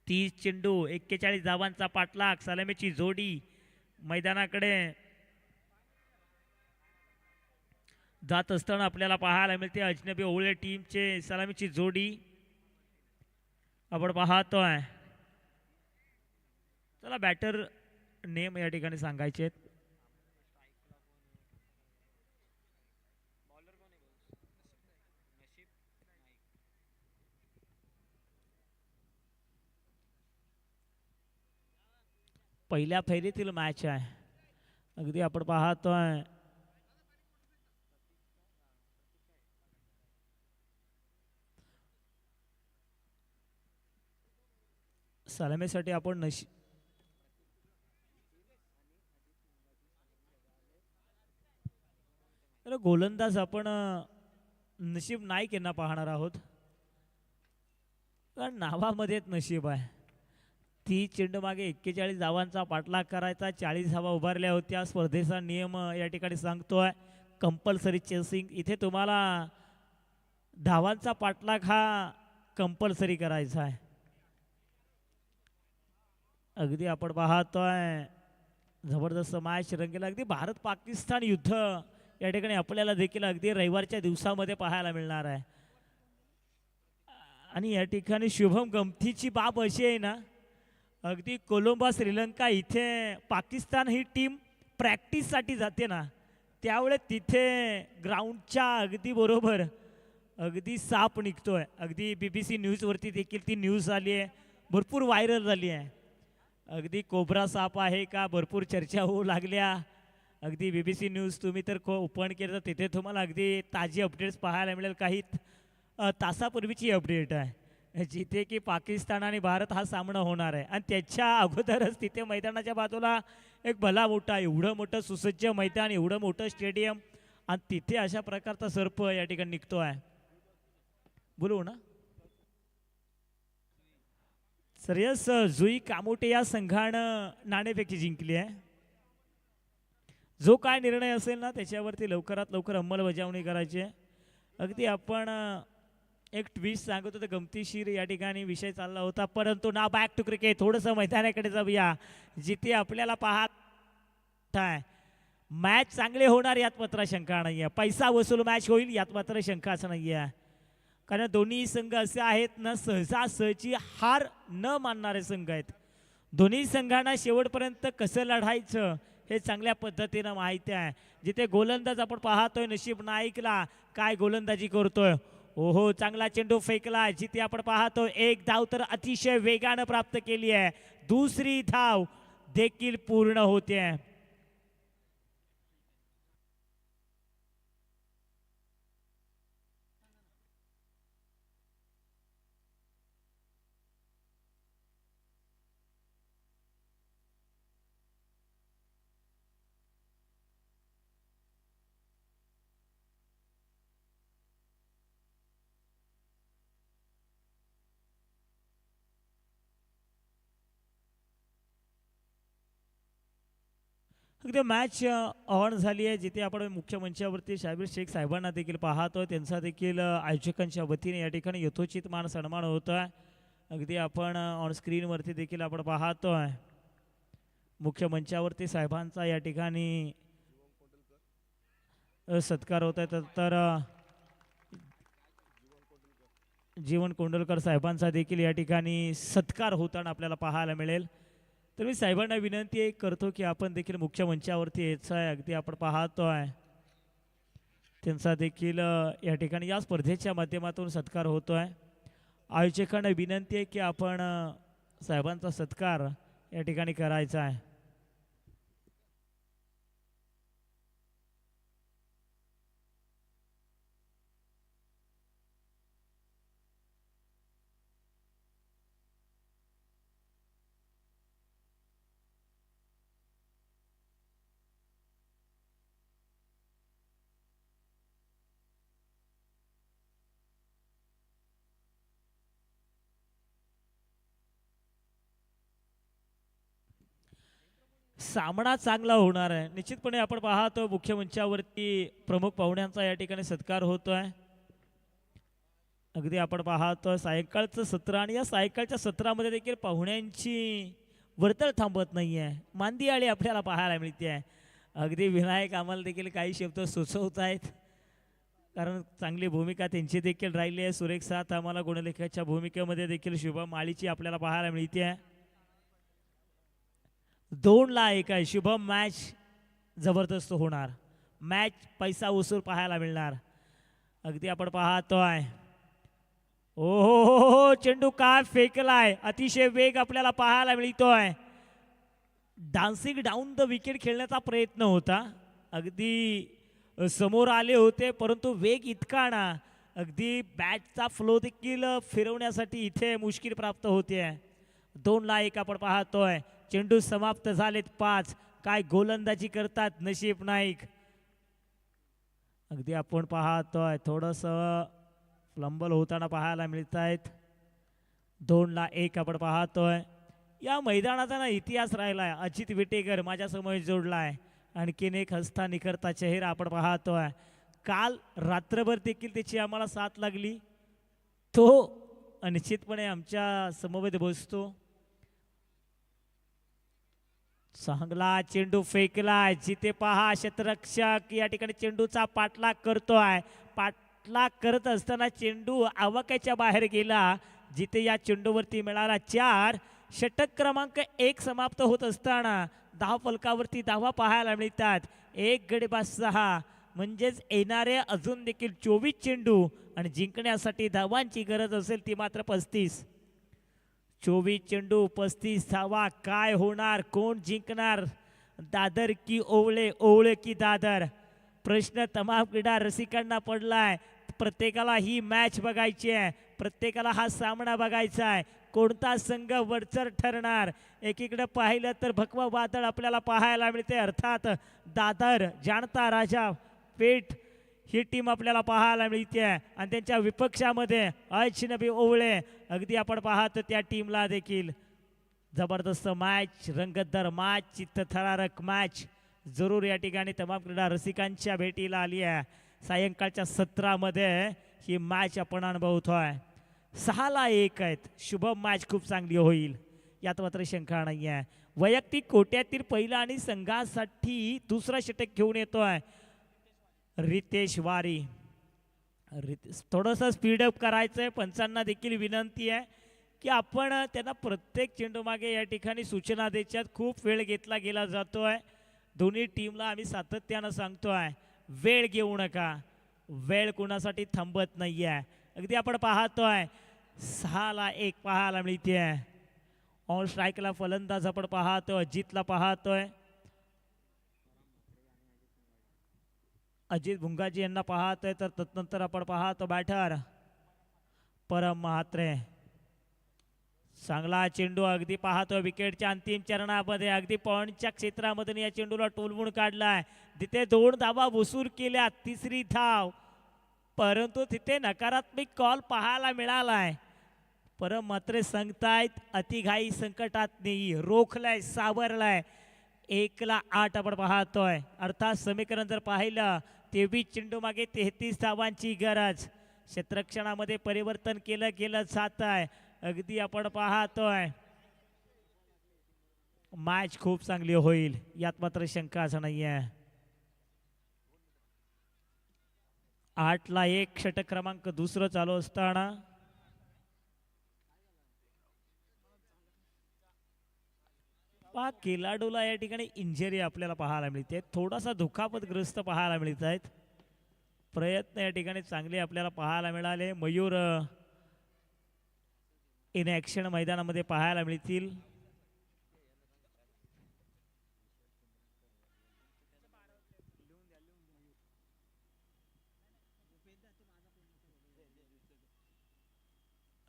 30 चेंडू 41 धावांचा पाठलाग. सलामीची जोडी मैदानाकडे जात असताना आपल्याला पाहायला मिळते. अजनबी ओवळे टीमचे सलामीची जोडी आपण पाहतोय. चला बॅटर नेम या ठिकाणी सांगायचे आहेत. पहिल्या फेरीतील मॅच आहे. अगदी आपण पाहतोय सलामीसाठी आपण गोलंदाज आपण नशीब नाईक यांना पाहणार आहोत. कारण नावामध्येच नशीब आहे. 30 चेंडू मागे 41 धावांचा पाठलाग करायचा. 40 धावा उभारल्या होत्या. स्पर्धेचा नियम या ठिकाणी सांगतोय कंपल्सरी चेसिंग. इथे तुम्हाला धावांचा पाठलाग हा कंपल्सरी करायचा आहे. अगदी आपण पाहतोय जबरदस्त मॅच रंगेला. अगदी भारत पाकिस्तान युद्ध या ठिकाणी आपल्याला देखील अगदी रविवारच्या दिवसामध्ये पाहायला मिळणार आहे. आणि या ठिकाणी शुभम गमतीची बाब अशी आहे ना, अगदी कोलंबो श्रीलंका इथे पाकिस्तान ही टीम प्रॅक्टिससाठी जाते ना, त्यावेळेस तिथे ग्राउंडच्या अगदी बरोबर अगदी साप निघतोय. अगदी BBC न्यूजवरती देखील ती न्यूज आली आहे, भरपूर व्हायरल झाली आहे. अगदी कोबरा साप आहे का भरपूर चर्चा होऊ लागल्या. अगदी BBC न्यूज तुम्ही तर ओपन केलं तर तिथे तुम्हाला अगदी ताजी अपडेट्स पाहायला मिळेल. काही तासापूर्वीची अपडेट आहे जिथे की पाकिस्तान आणि भारत हा सामना होणार आहे. आणि त्याच्या अगोदरच तिथे मैदानाच्या बाजूला एक भला मोठा एवढं मोठं सुसज्ज मैदान, एवढं मोठं स्टेडियम, आणि तिथे अशा प्रकारचा सर्प या ठिकाणी निघतो आहे. बोलू ना श्रेयस जुई कामोटे या संघानं नाणेफेकी जिंकली आहे. जो काय निर्णय असेल ना त्याच्यावरती लवकरात लवकर अंमलबजावणी करायची आहे. अगदी आपण एक ट्विस्ट सांगत होतो, गमतीशीर या ठिकाणी विषय चालला होता. परंतु ना बॅक टू क्रिकेट, थोडंसं मैदानाकडे जाऊया जिथे आपल्याला पाहत आहे मॅच चांगले होणार यात मात्र शंका नाही आहे. पैसा वसूल मॅच होईल यात मात्र शंकाच नाही आहे. कारण दोन्ही संघ असे आहेत ना सहजासहजी हार न मानणारे संघ आहेत. दोन्ही संघांना शेवटपर्यंत कसं लढायचं हे चांगल्या पद्धतीनं माहिती आहे. जिथे गोलंदाज आपण पाहतोय नशीब नाईकला काय गोलंदाजी करतोय. ओहो चांगला चेंडू फेकला. जिथे आपण पाहतोय एक धाव तर अतिशय वेगानं प्राप्त केली आहे. दुसरी धाव देखील पूर्ण होते आहे. अगदी मॅच ऑन झाली आहे. जिथे आपण मुख्य मंचावरती शाबीर शेख साहेबांना देखील पाहतोय. त्यांचा देखील आयोजकांच्या वतीने या ठिकाणी यथोचित मान सन्मान होत आहे. अगदी आपण ऑन स्क्रीनवरती देखील आपण पाहतोय मुख्य मंचावरती साहेबांचा या ठिकाणी सत्कार होत आहे. तर जीवन कोंडलकर साहेबांचा देखील या ठिकाणी सत्कार होताना आपल्याला पाहायला मिळेल. तर मी साहेबांना विनंती करतो की आपण देखील मुख्य मंचावरती यायचं आहे. अगदी आपण पाहतोय त्यांचा देखील या ठिकाणी या स्पर्धेच्या माध्यमातून सत्कार होतोय. आयोजकांना विनंती आहे की आपण साहेबांचा सत्कार या ठिकाणी करायचा आहे. सामना चांगला होणार आहे निश्चितपणे. आपण पाहतो मुख्य मंचावरती प्रमुख पाहुण्यांचा या ठिकाणी सत्कार होतोय. अगदी आपण पाहतो सायंकाळचं सत्र आणि या सायंकाळच्या सत्रामध्ये देखील पाहुण्यांची वर्दळ थांबत नाही आहे. मांदी आळी आपल्याला पाहायला मिळते आहे. अगदी विनायक आम्हाला देखील काही शब्द सुचवत आहेत, कारण चांगली भूमिका त्यांची देखील राहिली आहे. सुरेख साथ आम्हाला गुणलेखाच्या भूमिकेमध्ये देखील शुभम माळीची आपल्याला पाहायला मिळते आहे. 2-1 आहे. शुभम मॅच जबरदस्त होणार. मॅच पैसा वसूल पाहायला मिळणार. अगदी आपण पाहतोय ओ हो चेंडू काय फेकलाय. अतिशय वेग आपल्याला पाहायला मिळतोय. डान्सिंग डाऊन द विकेट खेळण्याचा प्रयत्न होता. अगदी समोर आले होते, परंतु वेग इतका ना अगदी बॅटचा फ्लो देखील फिरवण्यासाठी इथे मुश्किल प्राप्त होते. 2-1 आपण पाहतोय. चेंडू समाप्त झालेत 5. काय गोलंदाजी करतात नशीब नाईक. अगदी आपण पाहतोय थोडस फ्लंबल होताना पाहायला मिळत आहेत. 2-1 आपण पाहतोय. या मैदानाचा ना इतिहास राहिलाय. अजित विटेकर माझ्या समोर जोडलाय. आणखीन एक हसता निखरता चेहरा आपण पाहतोय. काल रात्रभर देखील त्याची आम्हाला साथ लागली. तो निश्चितपणे आमच्या समवेत बसतो. चांगला चेंडू फेकलाय. जिथे पहा क्षेत्ररक्षक या ठिकाणी चेंडूचा पाठलाग करतोय. पाठलाग करत असताना चेंडू आवाक्याच्या बाहेर गेला. जिथे या चेंडूवरती मिळाला 4. षटक क्रमांक 1 समाप्त होत असताना धाव फलकावरती धावा पाहायला मिळतात. 1 गडी बाद 6 म्हणजेच येणारे अजून देखील 24 चेंडू आणि जिंकण्यासाठी धावांची गरज असेल ती मात्र 35. 24 चेंडू 35 धावा. काय होणार, कोण जिंकणार, दादर की ओवळे, ओवळे की दादर. प्रश्न तमाम क्रीडा रसिकांना पडलाय. प्रत्येकाला ही मॅच बघायची आहे. प्रत्येकाला हा सामना बघायचा आहे. कोणता संघ वरचढ ठरणार. एकीकडे पाहिलं तर भगवा वादळ आपल्याला पाहायला मिळते. अर्थात दादर जाणता राजा पेठ ही टीम आपल्याला पाहायला मिळते आणि त्यांच्या विपक्षामध्ये अजनबी ओवळे. अगदी आपण पाहतो त्या टीमला देखील जबरदस्त मॅच, रंगतदार मॅच, चित्तथरारक मॅच जरूर या ठिकाणी तमाम क्रीडा रसिकांच्या भेटीला आली आहे. सायंकाळच्या सत्रामध्ये ही मॅच आपण अनुभवतोय. 6-1 आहेत. शुभम मॅच खूप चांगली होईल यात मात्र शंका नाही आहे. वैयक्तिक कोट्यातील पहिला आणि संघासाठी दुसरा षटक घेऊन येतोय रितेश वारी. थोडंसं स्पीडअप करायचंय. पंचांना देखील विनंती आहे की आपण त्यांना प्रत्येक चेंडू मागे या ठिकाणी सूचना द्यायच्यात. खूप वेळ घेतला गेला जातोय. दोन्ही टीमला आम्ही सातत्यानं सांगतोय वेळ घेऊ नका. वेळ कुणासाठी थांबत नाहीये. अगदी आपण पाहतोय 6-1 पाहायला मिळते. ऑन स्ट्राईकला फलंदाज आपण पाहतोय अजितला पाहतोय. अजित भुंगाजी यांना पाहतोय. तर तदनंतर आपण पाहतो बॅटर परम म्हात्रे. चांगला चेंडू अगदी पाहतोय विकेटच्या अंतिम चरणामध्ये. अगदी पॉइंटच्या क्षेत्रामधून या चेंडूला टोलवून काढलाय. तिथे 2 धावा वसूल केल्या. 3री धाव, परंतु तिथे नकारात्मक कॉल पाहायला मिळालाय. परम म्हात्रे सांगतायत अतिघाई संकटात नाही. रोखलाय, सावरलाय. 1-8 आपण पाहतोय. अर्थात समीकरण जर पाहिलं 23 चेंडू मागे 33 धावांची गरज. क्षेत्ररक्षणामध्ये परिवर्तन केलं गेलं जात आहे. अगदी आपण पाहतोय मॅच खूप चांगली होईल यात मात्र शंकाच नाहीये. 8-1 षटक क्रमांक 2 चालू असताना खेळाडूला या ठिकाणी इंजरी आपल्याला पाहायला मिळते. थोडासा दुखापतग्रस्त पाहायला मिळत आहेत. प्रयत्न या ठिकाणी चांगले आपल्याला पाहायला मिळाले. मयूर इन ॲक्शन मैदानामध्ये पाहायला मिळतील.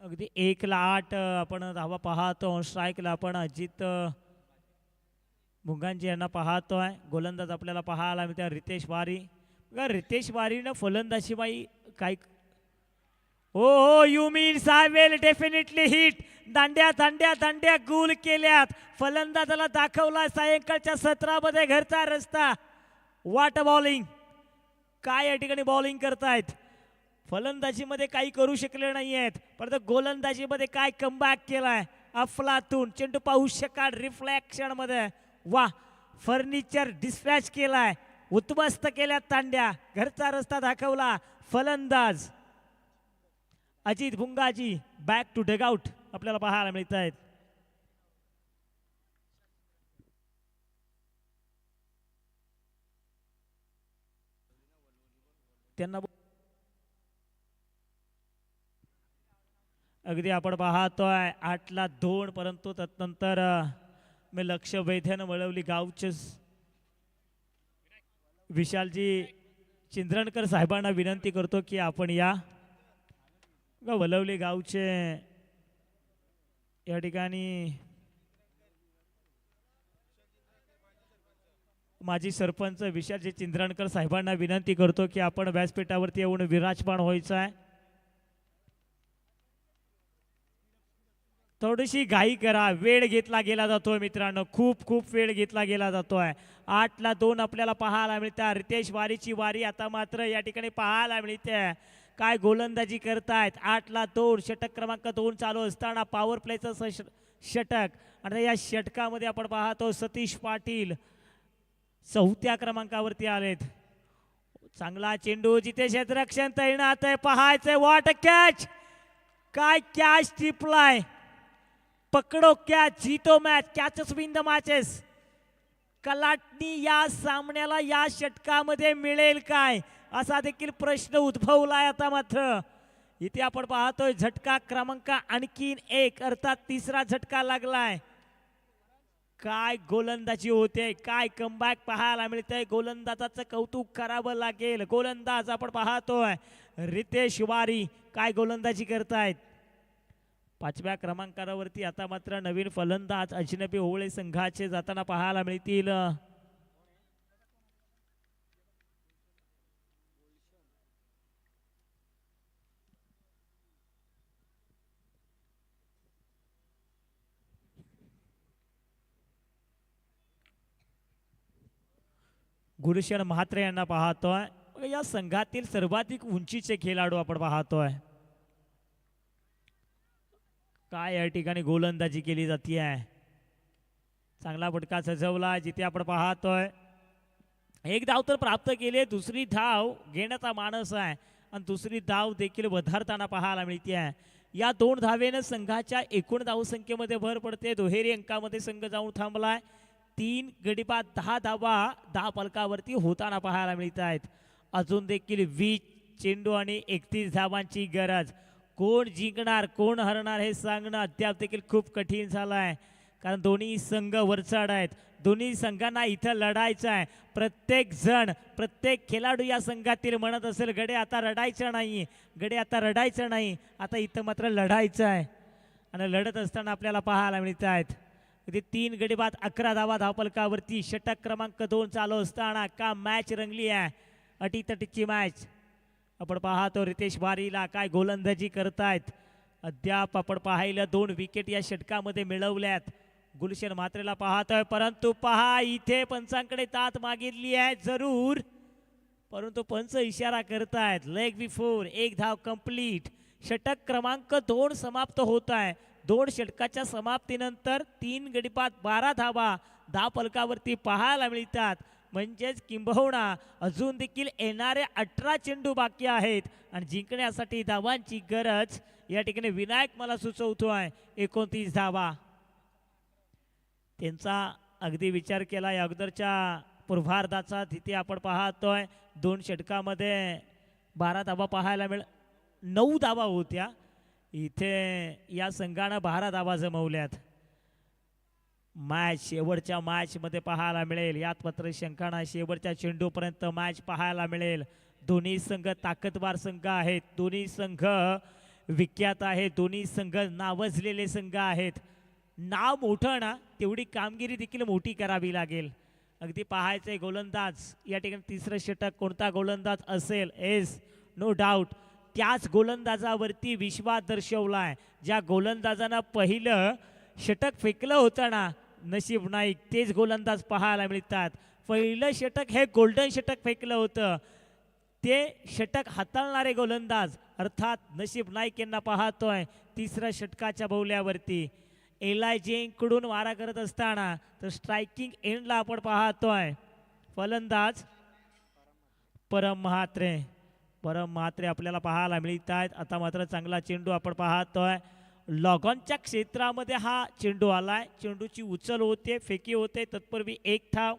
अगदी 1-8 आपण धावा पाहतो. स्ट्राईकला आपण अजित भुंगांजी यांना पाहतोय. गोलंदाज आपल्याला पाहायला मिळते रितेश वारी. बघा रितेश वारीनं फलंदाजी बाई काय हो you means I will definitely hit. दांड्या दांड्या दांड्या गुल केल्यात. फलंदाजाला दाखवला सायंकाळच्या सत्रामध्ये घरचा रस्ता. वाट बॉलिंग, काय या ठिकाणी बॉलिंग करतायत. फलंदाजीमध्ये काही करू शकले नाही आहेत, परंतु गोलंदाजीमध्ये काय कमबॅक केलाय अफलातून. चेंडू पाहू शकाल रिफ्लेक्शन मध्ये, वा फर्निचर डिस्पॅच केलाय, उद्ध्वस्त केल्या तांड्या, घरचा रस्ता दाखवला फलंदाज अजित भुंगाजी. बॅक टू डगआउट आपल्याला पाहायला मिळत आहेत. त्यांना अगदी आपण पाहतोय 8-2, परंतु तदनंतर मी लक्ष वेधेनं वळवली गावचे विशालजी चिंद्रणकर साहेबांना विनंती करतो की आपण या. वलवली गावचे या ठिकाणी माजी सरपंच विशालजी चिंद्रणकर साहेबांना विनंती करतो की आपण व्यासपीठावरती येऊन विराजमान व्हायचं आहे. थोडीशी घाई करा, वेळ घेतला गेला जातोय मित्रांनो, खूप खूप वेळ घेतला गेला जातोय. 8-2 आपल्याला पाहायला मिळतात. रितेश वारीची वारी आता मात्र या ठिकाणी पाहायला मिळते. काय गोलंदाजी करतायत. 8-2 षटक क्रमांक 2 चालू असताना पॉवर प्लेचं षटक आणि या षटकामध्ये आपण पाहतो सतीश पाटील 4थ्या क्रमांकावरती आलेत. चांगला चेंडू, जिथे क्षेत्ररक्षण तैनात आहे, पाहायचंय व्हॉट कॅच, काय कॅच टिपलाय, पकडो कॅच जीतो match, catches win the matches. कलाटणी या सामन्याला या षटकामध्ये मिळेल काय असा देखील प्रश्न उद्भवलाय. आता मात्र इथे आपण पाहतोय झटका क्रमांक आणखीन 1 अर्थात तिसरा झटका लागलाय. काय गोलंदाजी होते, काय कमबॅक पाहायला मिळतंय. गोलंदाजाचं कौतुक करावं लागेल. गोलंदाज आपण पाहतोय रितेश वारी काय गोलंदाजी करतायत. 5व्या क्रमांकावरती आता मात्र नवीन फलंदाज अजनबी होळे संघाचे जाताना पाहायला मिळतील. गुरुशरण म्हात्रे यांना पाहतोय. या संघातील सर्वाधिक उंचीचे खेळाडू आपण पाहतोय. काय या ठिकाणी गोलंदाजी केली जाते आहे. चांगला फटका सजवला, जिथे आपण पाहतोय 1 धाव तर प्राप्त केले, दुसरी धाव घेण्याचा मानस आहे आणि दुसरी धाव देखील वधारताना पाहायला मिळते आहे. या 2 धावेनं संघाच्या एकूण धावसंख्येमध्ये भर पडते. दुहेरी अंकामध्ये संघ जाऊन थांबलाय. 3 गडी बाद 10 धावा 10 फलकावरती होताना पाहायला मिळत आहेत. अजून देखील 20 चेंडू आणि 31 धावांची गरज. कोण जिंकणार कोण हरणार हे सांगणं अद्याप देखील खूप कठीण झालं आहे, कारण दोन्ही संघ वरचढ आहेत. दोन्ही संघांना इथं लढायचं आहे. प्रत्येक जण प्रत्येक खेळाडू या संघातील म्हणत असेल गडे आता रडायचं नाही, गडे आता रडायचं नाही, आता इथं मात्र लढायचं आहे. आणि लढत असताना आपल्याला पाहायला मिळत आहेत 3 गडी बाद 11 धावा धावफलकावरती. षटक क्रमांक 2 चालू असताना का मॅच रंगली आहे, अटीतटीची मॅच. आपण पाहतो रितेश वारीला काय गोलंदाजी करतायत. अद्याप आपण पाहिलं 2 विकेट या षटकामध्ये मिळवल्यात. गुलशन म्हात्रेला पाहतोय, परंतु पहा इथे पंचांकडे तात मागितली आहे जरूर, परंतु पंच इशारा करतायत लेग बिफोर. 1 धाव कंप्लीट. षटक क्रमांक 2 समाप्त होत आहे. 2 षटकाच्या समाप्तीनंतर 3 गडी बाद 12 धावा धावफलकावरती पाहायला मिळतात. म्हणजेच किंबहुना अजून देखील येणारे 18 चेंडू बाकी आहेत आणि जिंकण्यासाठी धावांची गरज या ठिकाणी विनायक मला सुचवतोय 29 धावा. त्यांचा अगदी विचार केला या अगोदरच्या पूर्वार्धाचा. तिथे आपण पाहतोय 2 षटकामध्ये 12 धावा पाहायला 9 धावा होत्या. इथे या संघानं 12 धावा जमवल्यात. मॅच शेवटच्या मॅच मध्ये पाहायला मिळेल. यात मात्र शंकाना शेवटच्या चेंडूपर्यंत मॅच पाहायला मिळेल. दोन्ही संघ ताकदवार संघ आहेत. दोन्ही संघ विख्यात आहेत. दोन्ही संघ नावाजलेले संघ आहेत. नाव मोठं ना तेवढी कामगिरी देखील मोठी करावी लागेल. अगदी पाहायचंय गोलंदाज या ठिकाणी तिसरं षटक कोणता गोलंदाज असेल. एस नो डाऊट त्याच गोलंदाजावरती विश्वास दर्शवलाय ज्या गोलंदाजानं पहिलं षटक फेकलं होतं ना. नशीब नाईक तेच गोलंदाज पाहायला मिळतात. पहिलं षटक हे गोल्डन षटक फेकलं होतं. ते षटक हाताळणारे गोलंदाज अर्थात नशीब नाईक यांना पाहतोय तिसऱ्या षटकाच्या बौल्यावरती. एलायजीकडून मारा करत असताना तर स्ट्रायकिंग एंडला आपण पाहतोय फलंदाज परम म्हात्रे आपल्याला पाहायला मिळत आहेत. आता मात्र चांगला चेंडू आपण पाहतोय लॉगॉनच्या क्षेत्रामध्ये हा चेंडू आलाय. चेंडूची उचल होते, फेकी होते, तत्पूर्वी एक धाव.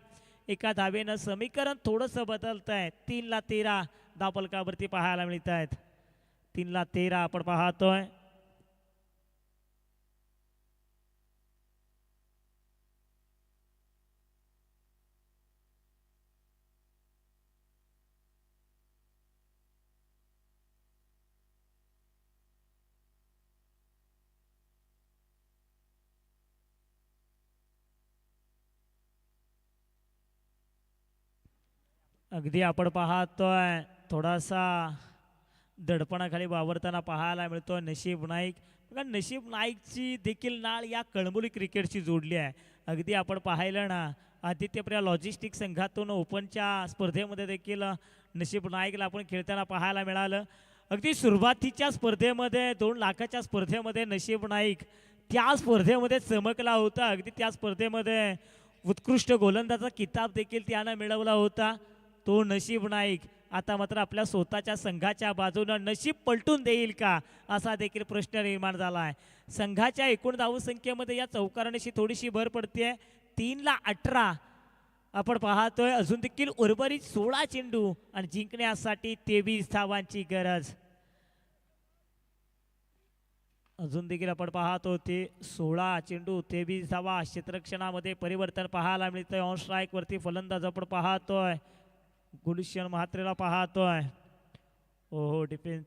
एका धावेनं समीकरण थोडंसं बदलत आहे. 3-13 धावफलकावरती पाहायला मिळत आहेत. 3-13 आपण पाहतोय. अगदी आपण पाहतोय थोडासा दडपणाखाली वावरताना पाहायला मिळतोय नशीब नाईक. बघा नशीब नाईकची देखील नाळ या कळंबोली क्रिकेटशी जोडली आहे. अगदी आपण पाहिलं ना आदित्यप्रिया लॉजिस्टिक संघातून ओपनच्या स्पर्धेमध्ये देखील नशीब नाईकला आपण खेळताना पाहायला मिळालं. अगदी सुरुवातीच्या स्पर्धेमध्ये 2 लाखाच्या स्पर्धेमध्ये नशीब नाईक त्या स्पर्धेमध्ये चमकला होता. अगदी त्या स्पर्धेमध्ये उत्कृष्ट गोलंदाजाचा किताब देखील त्यानं मिळवला होता. तो नशीब नाईक आता मात्र आपल्या स्वतःच्या संघाच्या बाजूनं नशीब पलटून देईल का असा देखील प्रश्न निर्माण झाला आहे. संघाच्या एकूण धावसंख्येमध्ये या चौकारणीशी थोडीशी भर पडते. 3-18 आपण पाहतोय. अजून देखील उर्वरित 16 चेंडू आणि जिंकण्यासाठी 23 धावांची गरज. अजून देखील आपण पाहतो ते 16 चेंडू 23 धावा. क्षेत्ररक्षणामध्ये परिवर्तन पाहायला मिळतंय. ऑन स्ट्राईक वरती फलंदाज आपण पाहतोय गुलशन म्हात्रेला पाहतोय. ओहो डिफेन्स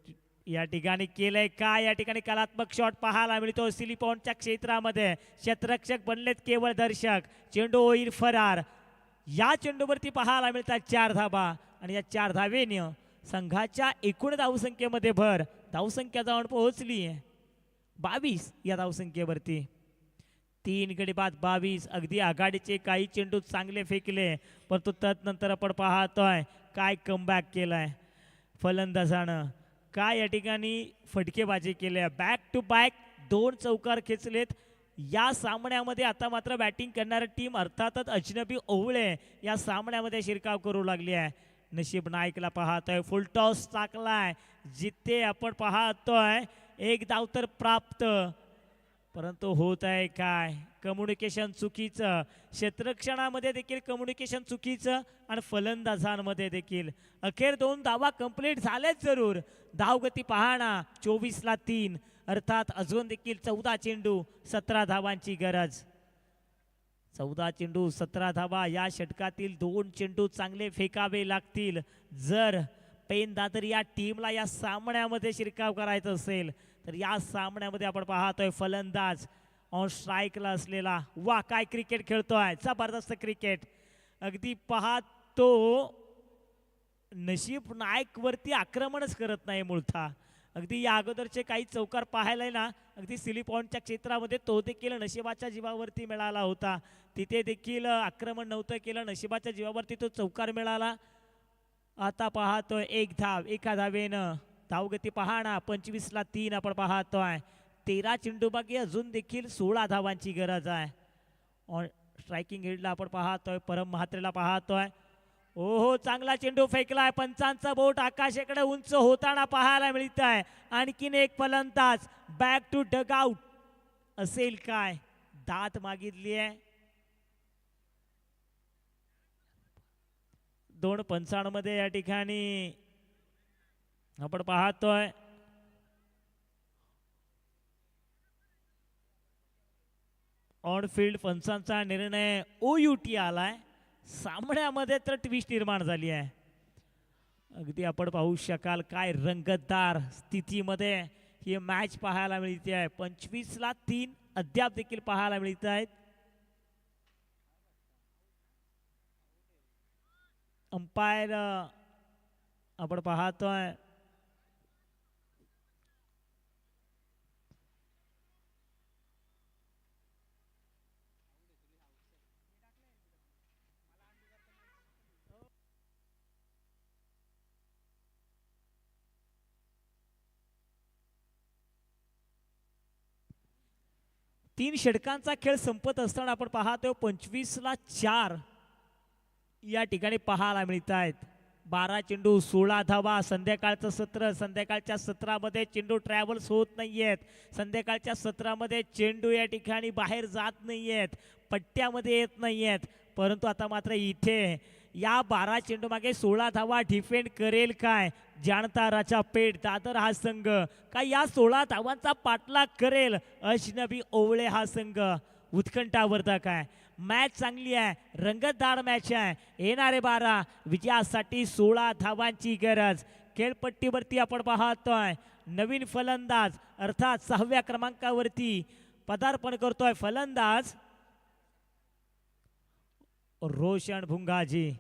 या ठिकाणी केलंय काय. या ठिकाणी कलात्मक शॉट पाहायला मिळतो सिलिपॉनच्या क्षेत्रामध्ये. क्षेत्ररक्षक बनलेत केवळ दर्शक. चेंडू होईल फरार. या चेंडूवरती पाहायला मिळतात 4 धावा आणि या 4 धावेने संघाच्या एकूण धावसंख्येमध्ये भर. धावसंख्या जाऊन पोहोचली 22 या धावसंख्येवरती. 3 गडी बाद 22. अगदी आघाडीचे काही चेंडू चांगले फेकले परंतु तदनंतर आपण पाहतोय काय कमबॅक केलाय फलंदाजानं. काय या ठिकाणी फटकेबाजी केली. बॅक टू बॅक 2 चौकार खेचलेत या सामन्यामध्ये. आता मात्र बॅटिंग करणारी टीम अर्थातच अजनबी ओवळे या सामन्यामध्ये शिरकाव करू लागली आहे. नशीब नाईकला पाहतोय फुल टॉस टाकलाय. जिथे आपण पाहतोय 1 धाव तर प्राप्त परंतु होत आहे काय कम्युनिकेशन चुकीचं. क्षेत्ररक्षणामध्ये देखील कम्युनिकेशन चुकीचं आणि फलंदाजांमध्ये देखील. अखेर 2 धावा कंप्लीट झालेच जरूर. धावगती पाहणा 24-3 अर्थात अजून देखील 14 चेंडू 17 धावांची गरज. 14 चेंडू 17 धावा. या षटकातील 2 चेंडू चांगले फेकावे लागतील जर पेन दादर या टीमला या सामन्यामध्ये शिरकाव करायचा असेल तर. या सामन्यामध्ये आपण पाहतोय फलंदाज ऑन स्ट्राईकला असलेला. वा काय क्रिकेट खेळतोय. जबरदस्त क्रिकेट. अगदी पाहतो नशीब नाईक वरती आक्रमणच करत नाही मूळतः. अगदी या अगोदरचे काही चौकार पाहायला ना अगदी सिलिपॉनच्या क्षेत्रामध्ये तो देखील नशिबाच्या जीवावरती मिळाला होता. तिथे देखील आक्रमण नव्हतं केलं. नशिबाच्या जीवावरती तो चौकार मिळाला. आता पाहतोय 1 धाव. एका धावेनं धावगती पाहणा 25-3 आपण पाहतोय. 13 चेंडू बाकी. अजून देखील 16 धावांची गरज आहे. ऑन स्ट्रायकिंग हेडला आपण पाहतोय परम म्हात्रेला पाहतोय. ओहो चांगला चेंडू फेकलाय. पंचांचा बोट आकाशाकडे उंच होताना पाहायला मिळत आहे. आणखीन एक फलंदाज बॅक टू डग आउट असेल काय. दात मागितली आहे. 2 पंचांमध्ये या ठिकाणी आपण पाहतोय ऑन फील्ड पंचांचा निर्णय OUT आलाय. सामन्यामध्ये तर ट्विस्ट निर्माण झाली आहे. अगदी आपण पाहू शकाल काय रंगतदार स्थितीमध्ये ही मॅच पाहायला मिळते आहे. 25-3 अद्याप देखील पाहायला मिळत आहेत. अंपायर आपण पाहतोय तीन षटकांचा खेळ संपत असताना आपण पाहतोय 25-4 या ठिकाणी पाहायला मिळत आहेत. 12 चेंडू 16 धावा. संध्याकाळचं सत्र, संध्याकाळच्या सत्रामध्ये चेंडू ट्रॅव्हल्स होत नाहीयेत. संध्याकाळच्या सत्रामध्ये चेंडू या ठिकाणी बाहेर जात नाहीयेत, पट्ट्यामध्ये येत नाहीयेत. परंतु आता मात्र इथे या 12 चेंडू मागे 16 धावा डिफेंड करेल काय जाणता राजा पेठ दादर हा संघ, का या 16 धावांचा पाठलाग करेल अजनबी ओवळे हा संघ. उत्कंठावर्धक आहे, मॅच चांगली आहे, रंगतदार मॅच आहे. येणारे 12 विजयासाठी 16 धावांची गरज. खेळपट्टीवरती आपण पाहतोय नवीन फलंदाज अर्थात 6व्या क्रमांकावरती पदार्पण करतोय फलंदाज रोशन भुंगाजी.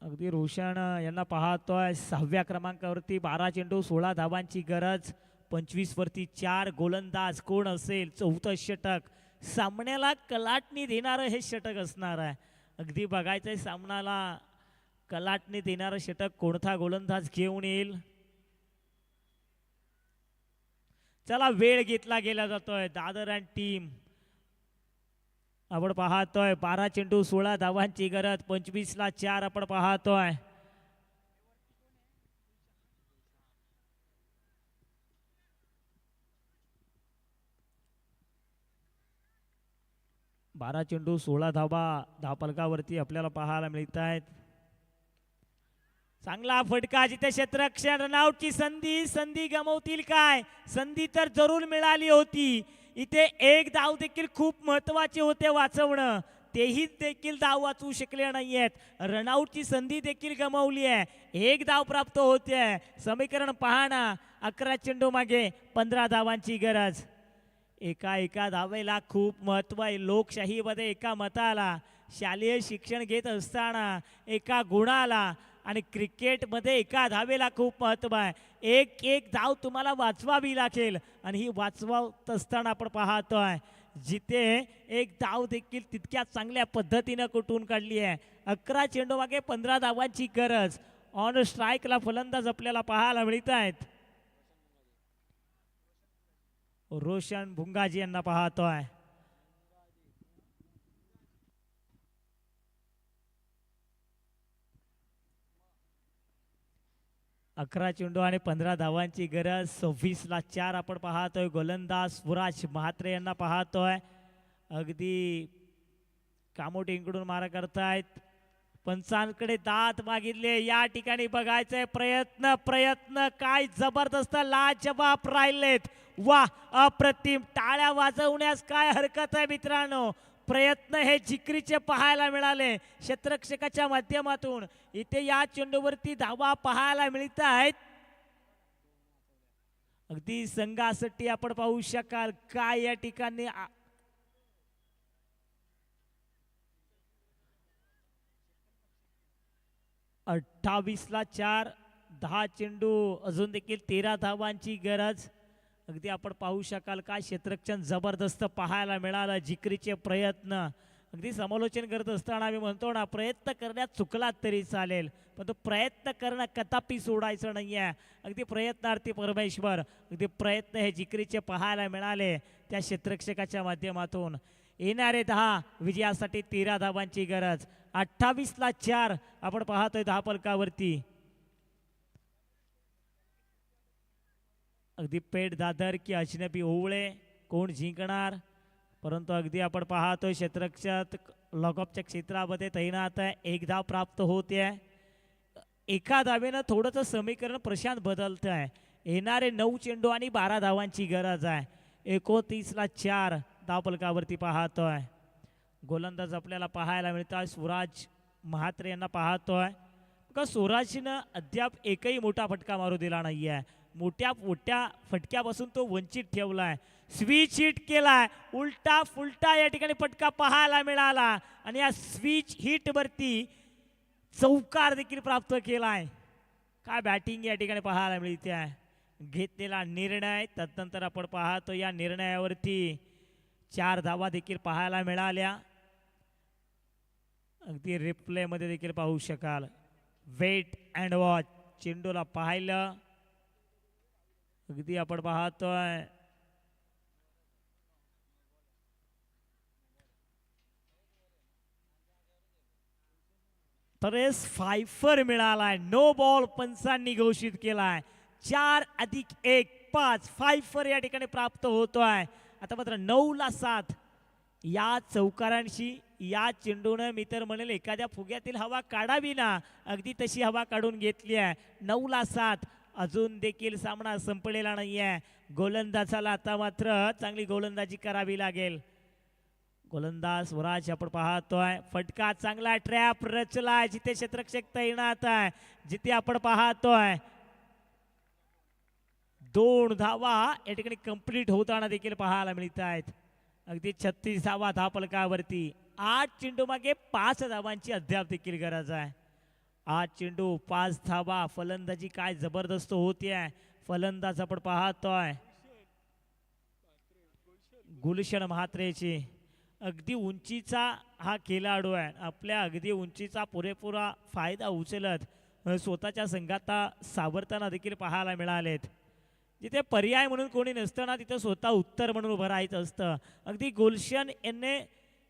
अगदी रोशन यांना पाहतोय 6व्या क्रमांकावरती. 12 चेंडू 16 धावांची गरज. 25 वरती 4 गोलंदाज कोण असेल. 4थं षटक सामन्याला कलाटणी देणारं हे षटक असणार आहे. अगदी बघायचंय सामनाला कलाटणी देणारं षटक कोणता गोलंदाज घेऊन येईल. चला वेळ घेतला गेला जातोय. दादर अँड टीम आपण पाहतोय 12 चेंडू 16 धावांची गरज. 25-4 आपण पाहतोय. बारा चेंडू 16 धावा धापलकावरती आपल्याला पाहायला मिळत आहेत. चांगला फटका जिथे क्षेत्ररक्षण रनआउटची संधी गमवतील काय. संधी तर जरूर मिळाली होती. इथे एक धाव देखील खूप महत्वाचे होते वाचवणं, तेही देखील धाव वाचवू शकले नाहीयेत. रनआउटची संधी देखील गमावली आहे. एक धाव प्राप्त होते. समीकरण पाहना 11 चेंडू मागे 15 धावांची गरज. एका धावेला खूप महत्व आहे. लोकशाहीमध्ये एका मताला, शालेय शिक्षण घेत असताना एका गुणाला आणि क्रिकेटमध्ये एका धावेला खूप महत्व आहे. एक धाव तुम्हाला वाचवावी लागेल आणि ही वाचवत असताना आपण पाहतोय जिथे एक धाव देखील तितक्या चांगल्या पद्धतीनं कुठून काढली आहे. 11 चेंडू मागे 15 धावांची गरज. ऑन स्ट्राईकला फलंदाज आपल्याला पाहायला मिळत आहेत. रोशन भुंगाजी यांना पाहतोय. अकरा चेंडू आणि 15 धावांची गरज. 26-4 आपण पाहतोय. गोलंदाज स्वराज म्हात्रे यांना पाहतोय. अगदी कामोटींकडून मारा करतायत. पंचांकडे दात मागितले. या ठिकाणी बघायचंय प्रयत्न काय जबरदस्त लाजवाब राहिलेत. वा अप्रतिम. टाळ्या वाजवण्यास काय हरकत आहे मित्रांनो. प्रयत्न हे जिकरीचे पाहायला मिळाले क्षेत्ररक्षकाच्या माध्यमातून. इथे या चेंडूवरती धावा पाहायला मिळत आहेत. अगदी संघासाठी आपण पाहू शकाल काय या ठिकाणी 28-4. 10 चेंडू अजून देखील 13 धावांची गरज. अगदी आपण पाहू शकाल काय क्षेत्ररक्षण जबरदस्त पाहायला मिळालं. जिकरीचे प्रयत्न अगदी समालोचन करत असताना आम्ही म्हणतो ना, प्रयत्न करण्यात चुकलात तरी चालेल पण तो प्रयत्न करणं कदापि सोडायचं नाही आहे. अगदी प्रयत्नार्थी परमेश्वर. अगदी प्रयत्न हे जिकरीचे पाहायला मिळाले त्या क्षेत्ररक्षकाच्या माध्यमातून. येणारे 10 विजयासाठी 13 धावांची गरज. 28-4 आपण पाहतोय धापलकावरती. अगदी पेठ दादर की अजनबी ओवळे कोण जिंकणार. परंतु अगदी आपण पाहतोय क्षेत्ररक्षक लॉकअपच्या क्षेत्रामध्ये तैनात आहे. एक धाव प्राप्त होते. एका धावेनं थोडंसं समीकरण प्रशांत बदलत आहे. येणारे 9 चेंडू आणि 12 धावांची गरज आहे. 29-4 धावफलकावरती पाहतोय. गोलंदाज आपल्याला पाहायला मिळतात स्वराज म्हात्रे यांना पाहतोय. का स्वराजनं अद्याप एकही मोठा फटका मारू दिला नाही आहे. मोठ्या फटक्यापासून तो वंचित ठेवलाय. स्विच हिट केलाय. उलटा फुलटा या ठिकाणी फटका पाहायला मिळाला आणि या स्विच हिट वरती चौकार देखील प्राप्त केलाय. काय बॅटिंग या ठिकाणी पाहायला मिळते आहे. घेतलेला निर्णय तदनंतर आपण पाहतो या निर्णयावरती 4 धावा देखील पाहायला मिळाल्या. अगदी रिप्ले मध्ये देखील पाहू शकाल. वेट अँड वॉच चेंडूला पाहिलं. अगदी आपण पाहतोय तरेस फायफर मिळालाय. नो बॉल पंचांनी घोषित केलाय. 4+1 5 फायफर या ठिकाणी प्राप्त होतोय. आता मात्र 9-7 या चौकारांशी या चेंडूनं मी तर म्हणेल एखाद्या फुग्यातील हवा काढावी ना, अगदी तशी हवा काढून घेतली आहे. 9-7 अजून देखील सामना संपलेला नाहीये. गोलंदाजाला आता मात्र चांगली गोलंदाजी करावी लागेल. गोलंदाज स्वराज आपण पाहतोय. फटका चांगला ट्रॅप रचलाय जिथे क्षेत्ररक्षक तैनात आहे, जिथे आपण पाहतोय 2 धावा या ठिकाणी कंप्लीट होताना देखील पाहायला मिळत आहेत. अगदी 36 धावा धापलकावरती. 8 चेंडू मागे 5 धावांची अद्याप देखील गरज आहे. 8 चेंडू 5 धावा. फलंदाजी काय जबरदस्त होतीये. फलंदाज आपण पाहतोय गुलशन म्हात्रेची. अगदी उंचीचा हा खेळाडू आहे. आपल्या अगदी उंचीचा पुरेपूरा फायदा उचलत स्वतःच्या संघात सावरताना देखील पाहायला मिळालेत. जिथे पर्याय म्हणून कोणी नसतं ना, तिथं स्वतः उत्तर म्हणून उभं राहायचं असतं. अगदी गुलशन यांनी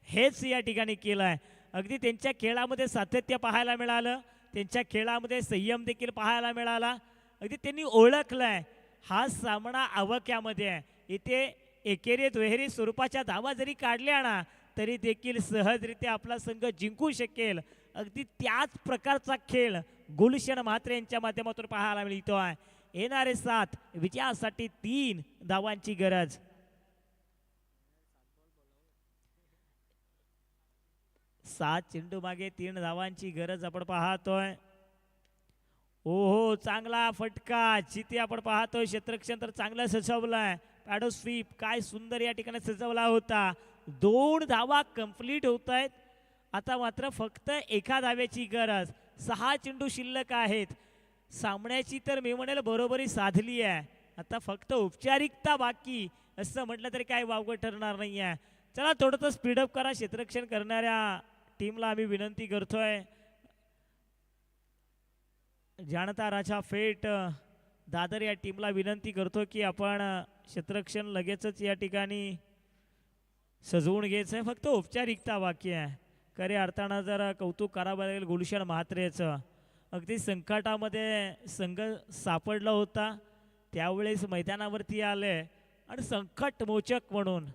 हेच या ठिकाणी केलं आहे. अगदी त्यांच्या खेळामध्ये सातत्य पाहायला मिळालं. त्यांच्या खेळामध्ये संयम देखील पाहायला मिळाला. अगदी त्यांनी ओळखलंय हा सामना आवाक्यामध्ये आहे. इथे एकेरी दुहेरी स्वरूपाच्या धावा जरी काढल्या ना, तरी देखील सहजरित्या आपला संघ जिंकू शकेल. अगदी त्याच प्रकारचा खेळ गुलशन म्हात्रे यांच्या माध्यमातून पाहायला मिळतो आहे. येणारे 7 विजयासाठी 3 धावांची गरज. 7 चेंडू मागे 3 धावांची गरज आपण पाहतोय. ओहो चांगला फटका जिथे आपण पाहतोय. क्षेत्ररक्षण तर चांगलं सजवलंय. पॅडो स्वीप काय सुंदर या ठिकाणी सजवला होता. 2 धावा कंप्लीट होत आहेत. आता मात्र फक्त 1 धाव्याची गरज. 6 चेंडू शिल्लक आहेत. सामन्याची तर मी म्हणेल बरोबरी साधली आहे. आता फक्त औपचारिकता बाकी असं म्हटलं तरी काय वावगं ठरणार नाही आहे. चला थोडंसं स्पीडअप करा. क्षेत्ररक्षण करणाऱ्या टीमला आम्ही विनंती करतोय. जाणता राजा फेट दादर या टीमला विनंती करतो की आपण क्षेत्ररक्षण लगेचच या ठिकाणी सजवून घ्यायचं आहे. फक्त औपचारिकता बाकी आहे. खऱ्या अर्थानं जर कौतुक करावं लागेल गुलशन म्हात्रेचं. अगदी संकटामध्ये संघ सापडला होता, त्यावेळेस मैदानावरती आले आणि संकटमोचक म्हणून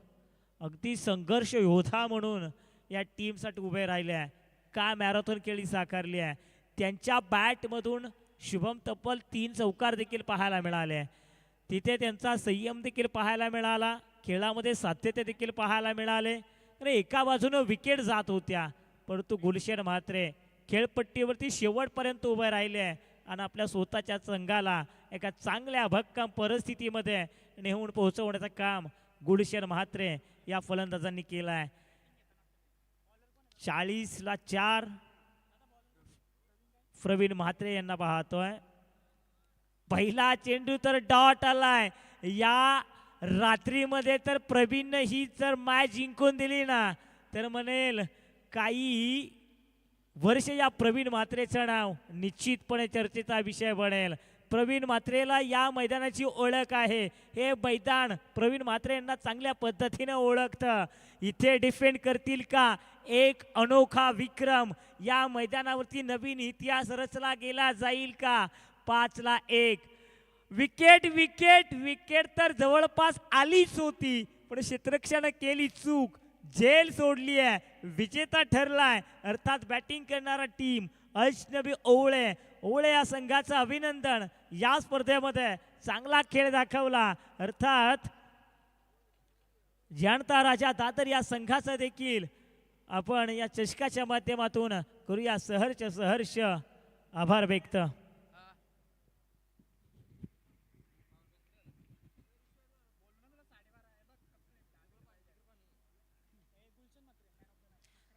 अगदी संघर्ष योद्धा म्हणून या टीमसाठी उभे राहिले आहे. काय मॅरेथॉन खेळी साकारली आहे. त्यांच्या बॅटमधून शुभम तब्बल 3 चौकार देखील पाहायला मिळाले. तिथे त्यांचा संयम देखील पाहायला मिळाला. खेळामध्ये सातत्य देखील पाहायला मिळाले. आणि एका बाजूनं विकेट जात होत्या, परंतु गुलशन म्हात्रे खेळपट्टीवरती शेवटपर्यंत उभे राहिले आणि आपल्या स्वतःच्या संघाला एका चांगल्या भक्कम परिस्थितीमध्ये नेऊन पोहोचवण्याचं काम गुलशन म्हात्रे या फलंदाजांनी केलं आहे. 40-4 प्रवीण म्हात्रे यांना पाहतोय. पहिला चेंडू तर डॉट आलाय. या रात्रीमध्ये तर प्रवीण ही जर मॅच जिंकून दिली ना, तर म्हणेल काही वर्ष या प्रवीण म्हात्रेचं नाव निश्चितपणे चर्चेचा विषय बनेल. प्रवीण म्हात्रेला या मैदानाची ओळख आहे. हे मैदान प्रवीण म्हात्रे यांना चांगल्या पद्धतीने ओळखतं. इथे डिफेंड करतील का? एक अनोखा विक्रम या मैदानावरती नवीन इतिहास रचला गेला जाईल का? 5-1 विकेट विकेट विकेट तर जवळपास आलीच होती, पण क्षेत्ररक्षण केली चूक. जेल सोडली आहे. विजेता ठरलाय. अर्थात बॅटिंग करणारा टीम अजनबी ओवळे. ओवळे या संघाचं अभिनंदन. या स्पर्धेमध्ये चांगला खेळ दाखवला. अर्थात जाणता राजा दादर या संघाचं देखील आपण या चषकाच्या माध्यमातून करूया सहर्ष आभार व्यक्त.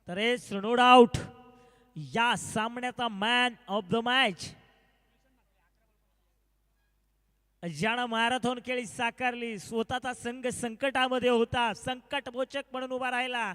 तर नो डाऊट या सामन्याचा मॅन ऑफ द मॅच ज्यानं मॅरेथॉन खेळी साकारली. स्वतःचा संघ संकटामध्ये होता, संकटमोचक म्हणून उभा राहिला.